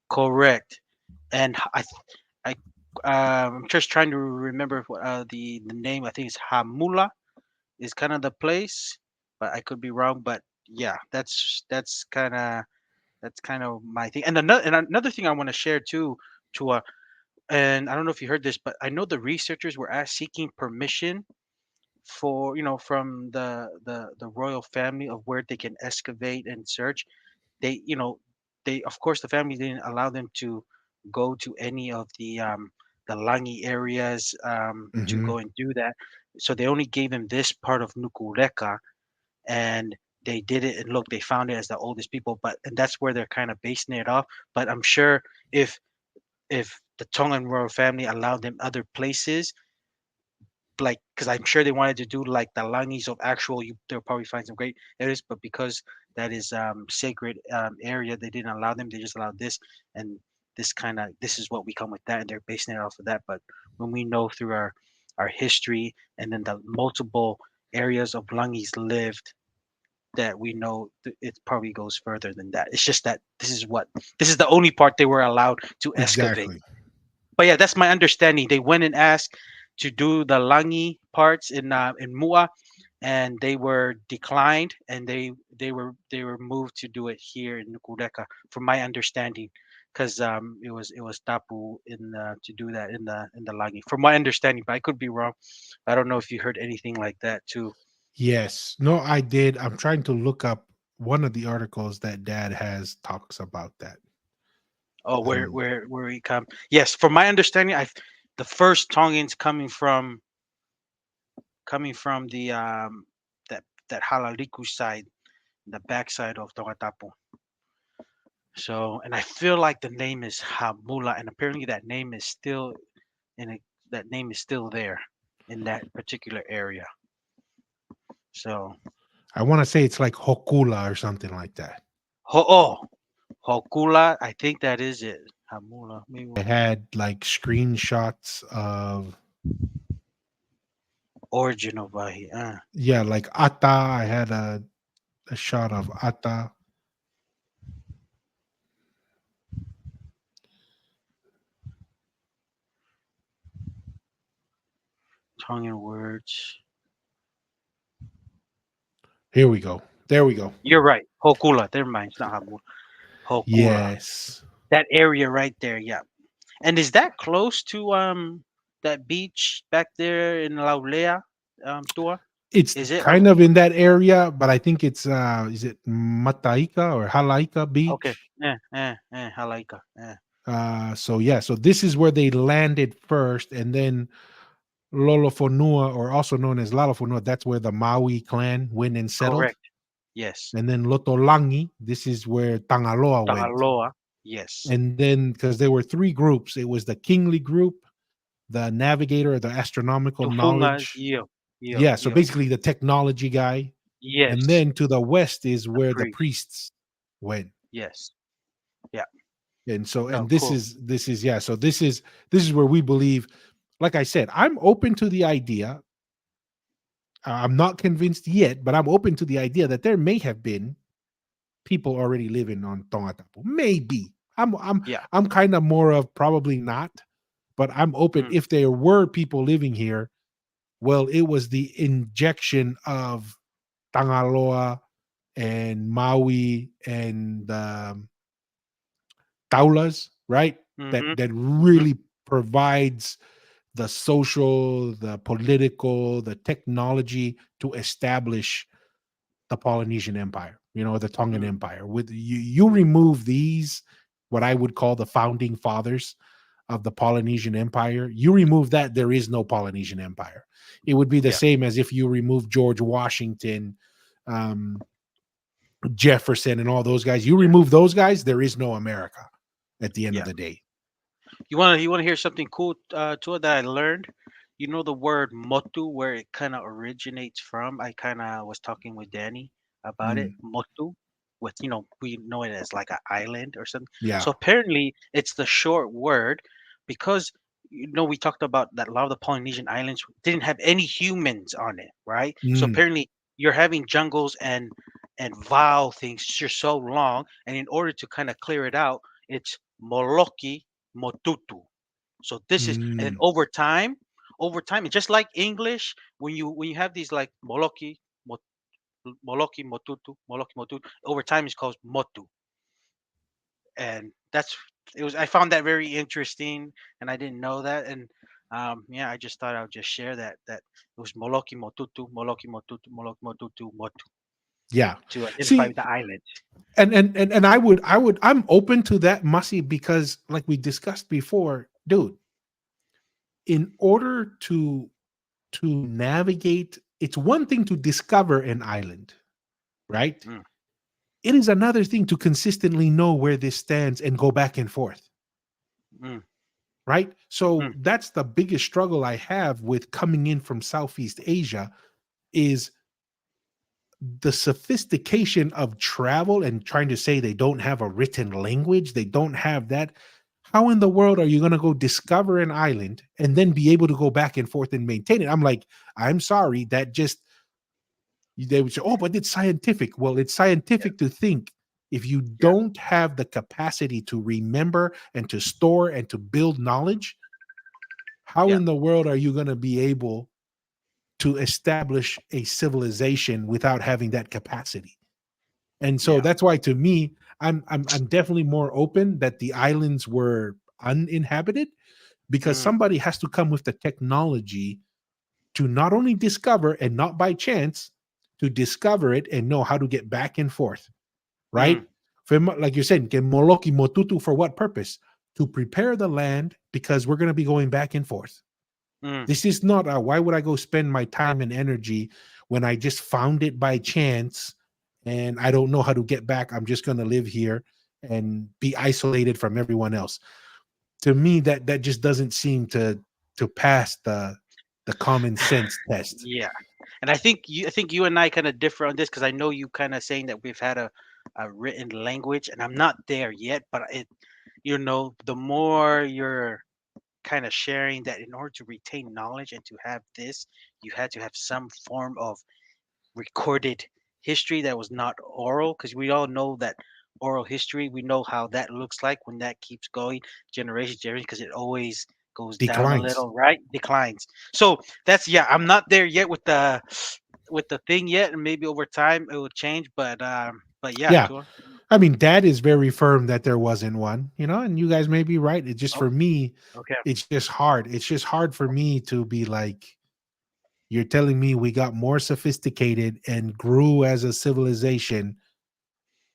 correct. And I'm just trying to remember the name. I think it's Hamula is kind of the place, but I could be wrong. But yeah, that's kind of my thing. And another thing I want to share too, to and I don't know if you heard this, but I know the researchers were asked seeking permission for from the royal family of where they can excavate and search. They they of course the family didn't allow them to go to any of the langi areas to Hmm. go and do that, so they only gave them this part of Nukureka, and they did it, and look, they found it as the oldest people, but and that's where they're kind of basing it off. But I'm sure if the Tongan royal family allowed them other places, like because I'm sure they wanted to do like the langis of actual. They'll probably find some great areas, but because that is sacred area, they didn't allow them. They just allowed this, and this is what we come with that, and they're basing it off of that. But when we know through our history and then the multiple areas of langis lived, that we know it probably goes further than that. It's just that this is the only part they were allowed to excavate. Exactly. But yeah, that's my understanding. They went and asked to do the Langi parts in Mua, and they were declined, and they were moved to do it here in Nukureka, from my understanding. because it was tapu in to do that in the lagi. From my understanding, but I could be wrong. I don't know if you heard anything like that too. Yes. No, I did. I'm trying to look up one of the articles that Dad has talks about that. Oh, where Um, where where we come? Yes, from my understanding, the first Tongans coming from the that Halaliku side, the backside of Tongatapu. So, and I feel like the name is Hamula, and apparently that name is still in it. That name is still there in that particular area. So, I want to say it's like Hokula or something like that. oh, Hokula, I think that is it. Hamula, maybe I had like screenshots of, origin of Vahi. yeah, like Ata. I had a shot of Ata. Tongan words. Here we go. There we go. You're right. Hokula. Never mind. It's not Hamula. Hokula. Yes. That area right there. Yeah. And is that close to that beach back there in Laulea, Tua? It's Is it kind of in that area, but I think it's is it Mataika or Halaika okay? Beach? Halaika. So yeah, so this is where they landed first, and then Lolofonua, or also known as Lalofonua, that's where the Maui clan went and settled. Correct. Yes. And then Lotolangi, this is where Tangaloa went. Tagaloa. Yes. And then because there were three groups, it was the kingly group, the navigator, the astronomical Tufunga. knowledge. Yo. Yo. Yeah, so Yo. basically the technology guy. And Yes. then to the west is The where the priest. priests went. Yes. Yeah. And so, Oh, and cool. this is yeah, so this is where we believe, like I said, I'm open to the idea. I'm not convinced yet, but I'm open to the idea that there may have been people already living on Tongatapu. Maybe. Yeah. I'm kind of more of probably not, but I'm open Mm, if there were people living here. Well, it was the injection of Tangaloa and Maui and Taulas, right? mm-hmm. That Mm-hmm. really provides the social, the political, the technology to establish the Polynesian Empire, the Tongan Mm, Empire. With you mm, remove these, what I would call the founding fathers of the Polynesian Empire, you remove that, there is no Polynesian Empire. It would be the yeah. same as if you remove George Washington, um, Jefferson, and all those guys. You Yeah. remove those guys, there is no America at the end of Yeah. the day. You wanna hear something cool, Tua, that I learned? You know the word motu, where it kind of originates from. I kind of was talking with Danny about it. Mm, Motu, with we know it as like an island or something. yeah. So apparently it's the short word because we talked about that a lot of the Polynesian islands didn't have any humans on it, right? So Mm, apparently you're having jungles and vowel things just so long, and in order to kind of clear it out, it's Moloki Motutu. So this is, and then mm, over time, and just like English, when you have these like Moloki Motutu, over time it's called Motu, and I found that very interesting, and I didn't know that, and yeah, I just thought I would just share that it was Moloki Motutu Motu yeah. to identify See, with the island. and I'm open to that, Mussy, because like we discussed before, dude, in order to navigate, it's one thing to discover an island, right? Mm, It is another thing to consistently know where this stands and go back and forth, mm, right? So mm, that's the biggest struggle I have with coming in from Southeast Asia is the sophistication of travel and trying to say they don't have a written language, they don't have that. How in the world are you going to go discover an island and then be able to go back and forth and maintain it? I'm like, I'm sorry, that just, they would say, oh, but it's scientific. Well, it's yeah, scientific to think if you yeah, don't have the capacity to remember and to store and to build knowledge, how yeah, in the world are you going to be able to establish a civilization without having that capacity? And so yeah, that's why, to me, I'm definitely more open that the islands were uninhabited because Mm, somebody has to come with the technology to not only discover and not by chance to discover it and know how to get back and forth, right? mm, Like you're saying, que moloki motutu for what purpose? To prepare the land because we're going to be going back and forth. mm. This is not a, why would I go spend my time and energy when I just found it by chance and I don't know how to get back? I'm just going to live here and be isolated from everyone else. To me, that just doesn't seem to pass the common sense test. Yeah, and I think you and I kind of differ on this because I know you kind of saying that we've had a written language, and I'm not there yet. But the more you're kind of sharing that in order to retain knowledge and to have this, you had to have some form of recorded history that was not oral, because we all know that oral history, we know how that looks like when that keeps going generation to generation, because it always goes down a Declines. little, right? Declines. So that's, yeah, I'm not there yet with the thing yet, and maybe over time it will change, but yeah, Yeah. go on. I mean, dad is very firm that there wasn't one, and you guys may be right. It just Oh, for me, okay. it's just hard. It's just hard for me to be like, you're telling me we got more sophisticated and grew as a civilization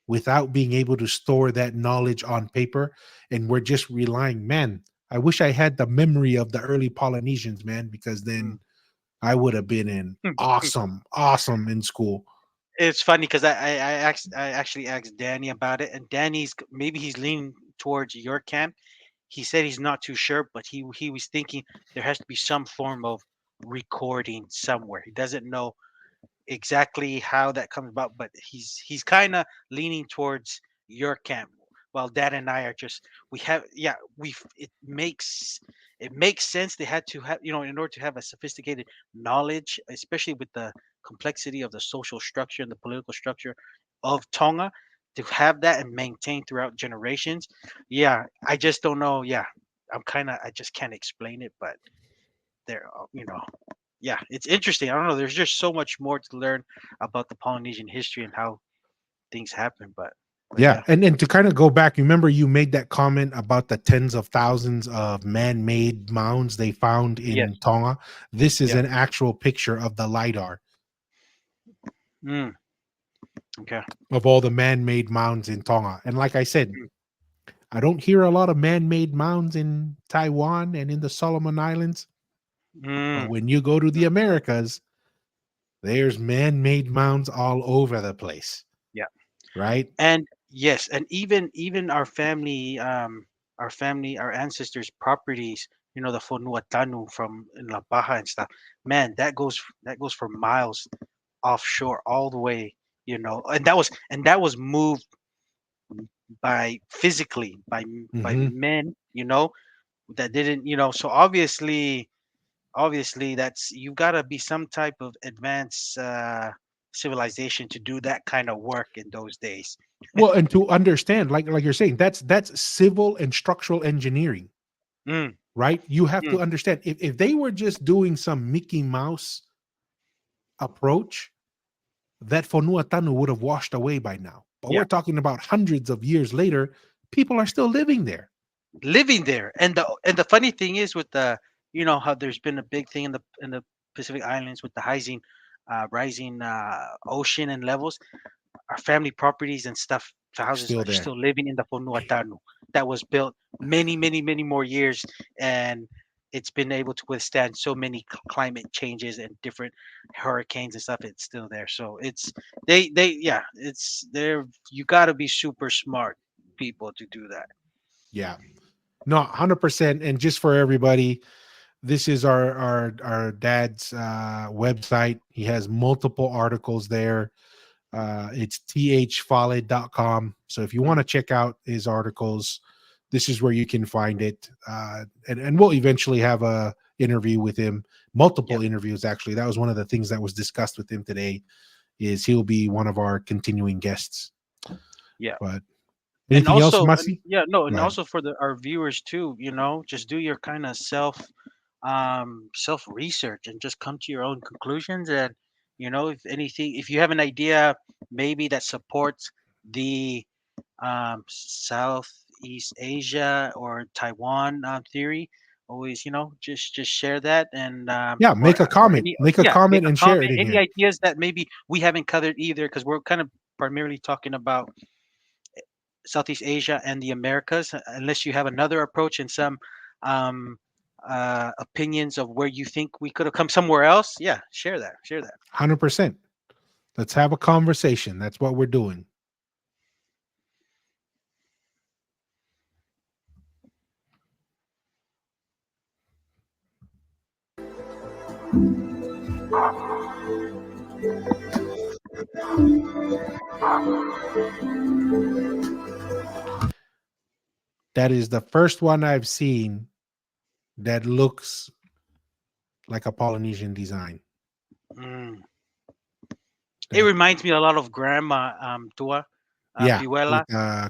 without being able to store that knowledge on paper. And we're just relying, man. I wish I had the memory of the early Polynesians, man, because Mm. then I would have been in awesome in school. It's funny because I actually asked Danny about it, and maybe he's leaning towards your camp. He said he's not too sure, but he was thinking there has to be some form of recording somewhere. He doesn't know exactly how that comes about, but he's kind of leaning towards your camp. While Dad and I are just, we have, yeah, we it makes sense. They had to have, in order to have a sophisticated knowledge, especially with the complexity of the social structure and the political structure of Tonga, to have that and maintain throughout generations. Yeah, I just don't know. Yeah, I just can't explain it, but there, yeah, it's interesting. I don't know. There's just so much more to learn about the Polynesian history and how things happen. But Yeah, yeah, and to kind of go back, remember you made that comment about the tens of thousands of man-made mounds they found yes, in Tonga. This is yeah, an actual picture of the lidar mm, okay, of all the man-made mounds in Tonga. And like I said, mm, I don't hear a lot of man-made mounds in Taiwan and in the Solomon Islands, but mm, when you go to the mm, Americas, there's man-made mounds all over the place, yeah, right? and yes, and even our ancestors' properties. The Fonuatanu from in La Baja and stuff. Man, that goes for miles offshore all the way. And that was moved by physically by Hmm. men, that didn't, so obviously that's, you got to be some type of advanced civilization to do that kind of work in those days. Well, and to understand, like you're saying, that's civil and structural engineering, Mm, right? You have mm, to understand if they were just doing some Mickey Mouse approach, that Fonuatanu would have washed away by now. But yeah, we're talking about hundreds of years later, people are still living there. living there. And the funny thing is, with the, how there's been a big thing in the Pacific Islands with the rising ocean and levels. Our family properties and stuff, houses Still are there. still living in the Fonuatanu that was built many, many, many more years, and it's been able to withstand so many climate changes and different hurricanes and stuff. It's still there, so yeah, it's there. You got to be super smart people to do that. Yeah. No, 100%. And just for everybody, this is our dad's website. He has multiple articles there. It's thfalid.com. So if you want to Mm, check out his articles, this is where you can find it. And we'll eventually have a interview with him, yep, multiple interviews actually. That was one of the things that was discussed with him today, is he'll be one of our continuing guests. yeah. But And anything else, also, Masi? yeah, no, Go and ahead. also for our viewers too, just do your kind of self research and just come to your own conclusions. And if anything, if you have an idea maybe that supports the Southeast Asia or Taiwan theory. Always, just share that and Yeah, make a or comment. any Make a yeah, make comment a and share comment. it in Any here. ideas that maybe we haven't covered either, because we're kind of primarily talking about Southeast Asia and the Americas. Unless you have another approach and some um, opinions of where you think we could have come somewhere else, yeah, share that. Share that. 100%. Let's have a conversation. That's what we're doing. That is the first one I've seen that looks like a Polynesian design. Mm. It That reminds me a lot of Grandma Tua, yeah, with Piwela,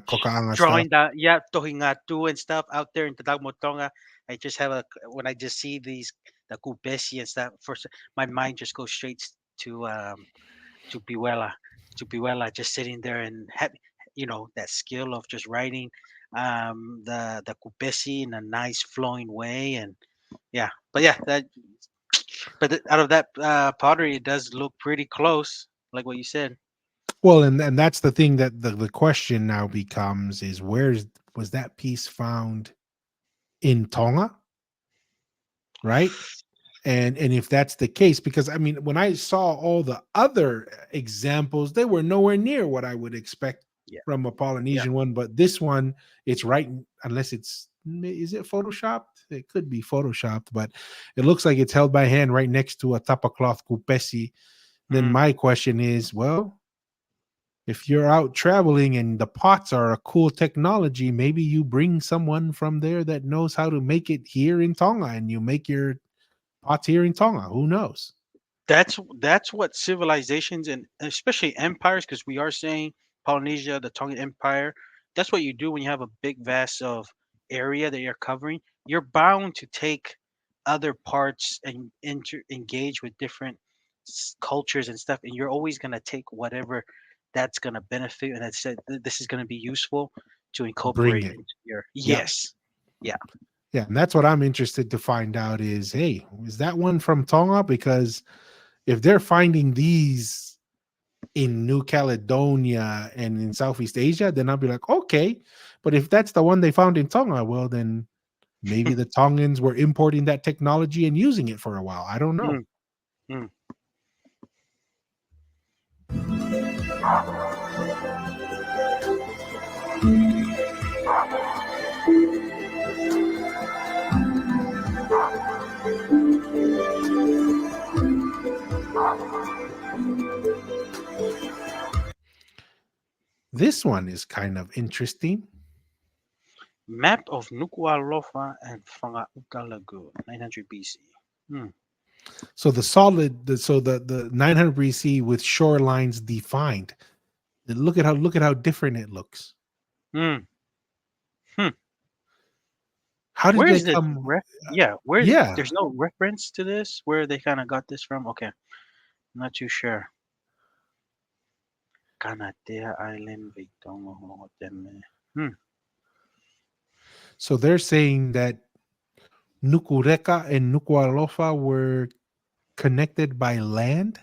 kokaanga stuff. drawing the yeah tohingatu and stuff out there in Tonga. I just have a when I just see these the kupesi and stuff. First, my mind just goes straight to um to Piwela, just sitting there and that skill of just writing the kupesi in a nice flowing way. And yeah, but yeah, out of that pottery, it does look pretty close, like what you said. Well, and that's the thing that the question now becomes is where's was that piece found in Tonga, right? And if that's the case, because I mean, when I saw all the other examples, they were nowhere near what I would expect Yeah, from a yeah. Polynesian one. But this one, it's right, unless it's is it photoshopped? It could be photoshopped, but it looks like it's held by hand right next to a tapa cloth kupesi. Then Mm. my question is, well, if you're out traveling and the pots are a cool technology, maybe you bring someone from there that knows how to make it here in Tonga and you make your pots here in Tonga. Who knows? That's what civilizations and especially empires, because we are saying Polynesia, the Tongan Empire. That's what you do when you have a big vast of area that you're covering. You're bound to take other parts and engage with different cultures and stuff, and you're always gonna take whatever that's gonna benefit, and that said this is gonna be useful to Bring incorporate it. into your Yep. yes, yeah. Yeah. And that's what I'm interested to find out is hey, is that one from Tonga? Because if they're finding these in New Caledonia and in Southeast Asia, then I'll be like, okay. But if that's the one they found in Tonga, well, then maybe the Tongans were importing that technology and using it for a while. I don't know. Mm, mm. This one is kind of interesting. Map of Nuku'alofa and Whanga'uta Lagoon, 900 BC. Hmm. So the solid, so the 900 BC with shorelines defined. Look at how different it looks. Hmm. Hmm. How did Where they is this come? Yeah, Yeah. there's no reference to this, where they kind of got this from? Okay, not too sure. Kanatea Island, Victomo, Hohoteme. Hmm. So they're saying that Nukureka and Nuku'alofa were connected by land.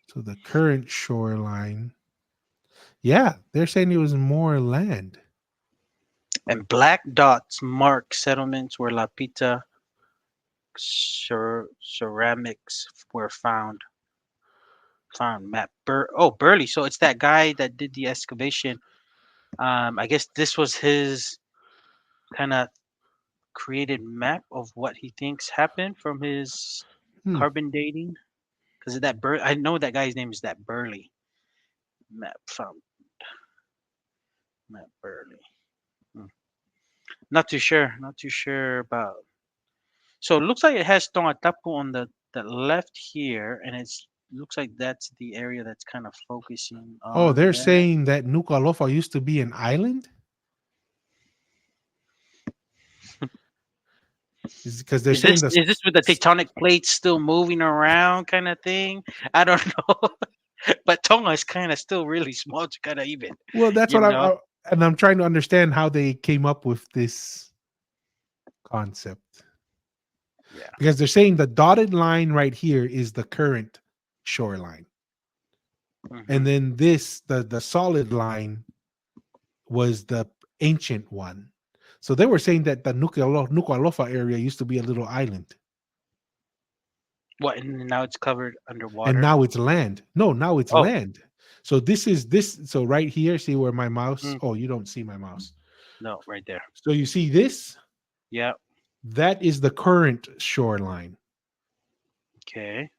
So the current shoreline, yeah, they're saying it was more land. And black dots mark settlements where Lapita ceramics were found. Map Burley. So it's that guy that did the excavation. I guess this was his kind of created map of what he thinks happened from his Hmm. carbon dating. Because that I know that guy's name is that Burley. Map found Map Burley. Hmm. Not too sure. Not too sure about. So it looks like it has Tongatapu on the left here, and it's looks like that's the area that's kind of focusing Oh, on they're that. saying that Nuku'alofa used to be an island. Is because they're Is saying this this. is this with the tectonic plates still moving around kind of thing? I don't know. But Tonga is kind of still really small to kind of even, Well, that's you what know. and I'm trying to understand how they came up with this concept Yeah. because they're saying the dotted line right here is the current shoreline, Hmm. and then this the solid line was the ancient one. So they were saying that the Nuku'alofa area used to be a little island, What? And now it's covered and underwater. now it's land. No, now it's Oh. land. So this is this. So right here, see where my mouse? Mm, Oh, you don't see my mouse. no, right there. So you see this? Yeah. That is the current shoreline. Okay.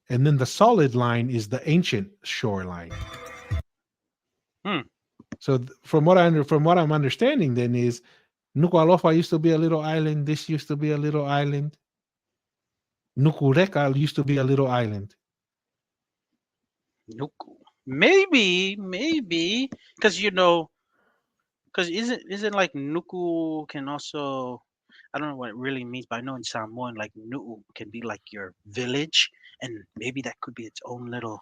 And then the solid line is the ancient shoreline. Hmm. So from what I'm understanding, then is Nuku'alofa used to be a little island. This used to be a little island. Nukureka used to be a little island. Nuku. Maybe, because because isn't like Nuku can also, I don't know what it really means, but I know in Samoan like Nuku can be like your village, and maybe that could be its own little,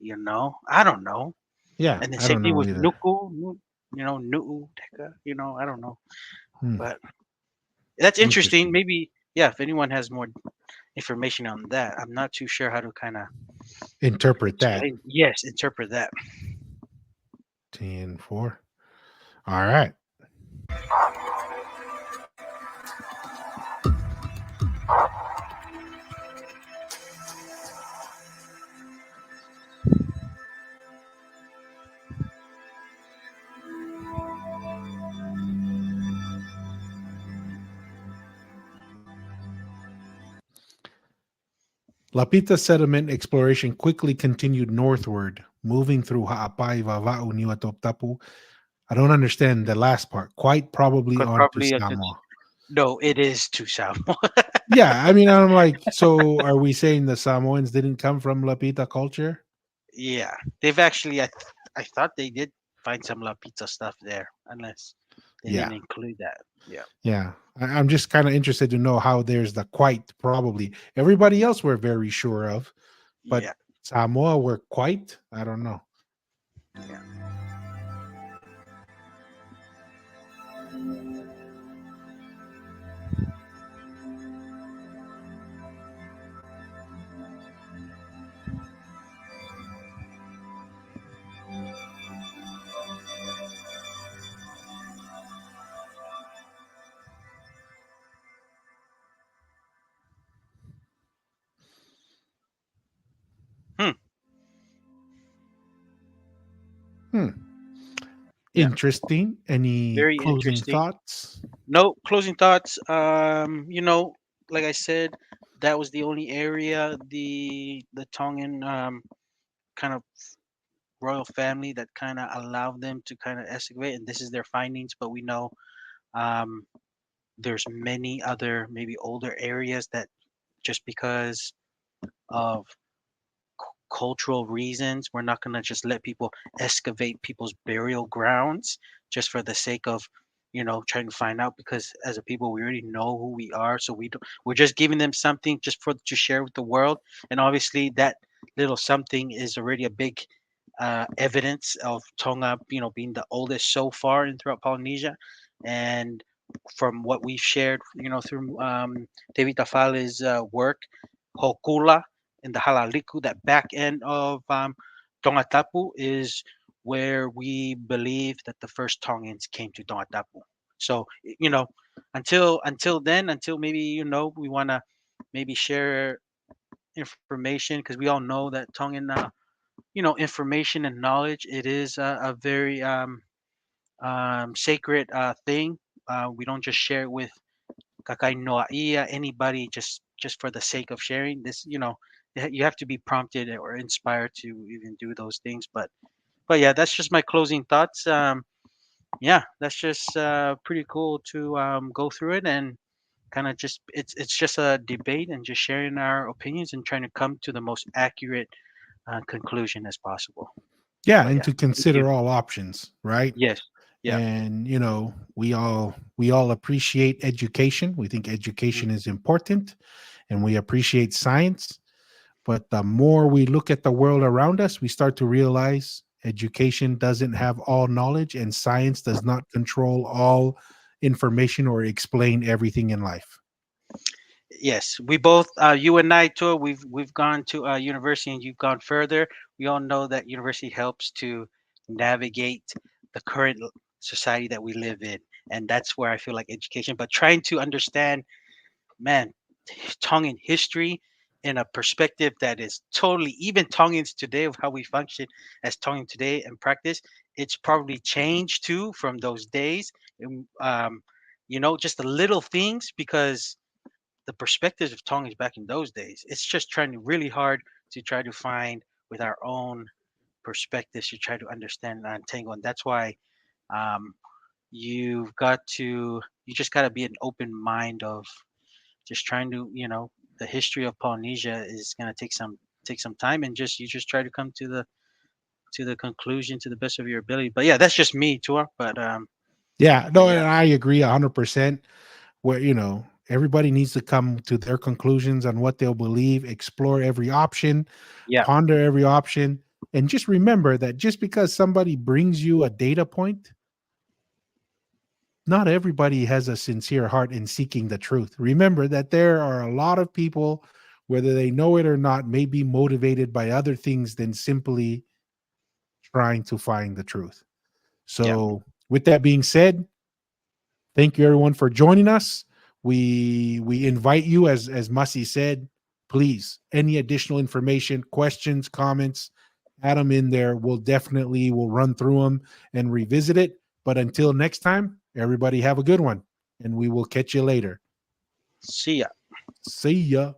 I don't know. Yeah, And then I same don't thing know with either. Nuku, Nuku Teka, I don't know, Hmm, but that's interesting. interesting. Maybe, yeah, if anyone has more information on that, I'm not too sure how to kind of Interpret that. explain. Yes, interpret that. 10-4. All right. Lapita sediment exploration quickly continued northward, moving through Ha'apai, Vava'u, Niuatotapu. I don't understand the last part. Quite probably Quite onto probably, Samoa. no, it is too Samoan. Yeah, I mean, I'm like, so are we saying the Samoans didn't come from Lapita culture? Yeah, they've actually. I thought they did find some La Pizza stuff there, unless they Yeah, didn't include that. Yeah, yeah. I'm just kind of interested to know how there's the quite probably. Everybody else we're very sure of, but yeah, Samoa were quite. I don't know. yeah. Hmm. Hmm. Yeah, Interesting. Any very closing interesting. thoughts? No closing thoughts. Like I said, that was the only area the Tongan kind of royal family that kind of allowed them to kind of excavate, and this is their findings. But we know um, there's many other maybe older areas that just because of cultural reasons. We're not going to just let people excavate people's burial grounds just for the sake of, trying to find out because as a people we already know who we are. So we're just giving them something just for to share with the world. And obviously that little something is already a big evidence of Tonga, being the oldest so far and throughout Polynesia. And from what we've shared, through David Tafale's work, Hokula in the Halaliku, that back end of Tongatapu is where we believe that the first Tongans came to Tongatapu. So until then, until maybe we want to maybe share information because we all know that Tongan, information and knowledge, it is a very sacred thing. We don't just share it with Kakai Noaia, anybody just for the sake of sharing this, you have to be prompted or inspired to even do those things. But yeah, that's just my closing thoughts. Yeah, that's just pretty cool to go through it and kind of just it's just a debate and just sharing our opinions and trying to come to the most accurate conclusion as possible. Yeah, But and yeah, to thank you. consider all options, right? Yes. Yeah. And we all appreciate education. We think education Mhm. is important, and we appreciate science. But the more we look at the world around us, we start to realize education doesn't have all knowledge and science does not control all information or explain everything in life. Yes, we both, you and I, too. We've gone to university, and you've gone further. We all know that university helps to navigate the current society that we live in, and that's where I feel like education. But trying to understand, man, Tongan history in a perspective that is totally, even Tongans today, of how we function as Tongan today and practice, it's probably changed too from those days. And, just the little things, because the perspectives of Tongans back in those days, it's just trying to really hard to try to find with our own perspectives to try to understand and untangle. And that's why, um, you just got to be an open mind of just trying to, the history of Polynesia is going to take some time, and just you just try to come to the conclusion to the best of your ability. But yeah, that's just me, Tua. Yeah, But no, yeah, and I agree 100%. Where, everybody needs to come to their conclusions on what they'll believe, explore every option, yeah, ponder every option, and just remember that just because somebody brings you a data point, not everybody has a sincere heart in seeking the truth. Remember that there are a lot of people, whether they know it or not, may be motivated by other things than simply trying to find the truth. yeah. So, with that being said, thank you everyone for joining us. We invite you, as Masi said, please, any additional information, questions, comments, add them in there. We'll run through them and revisit it. But until next time, everybody have a good one, and we will catch you later. See ya. See ya.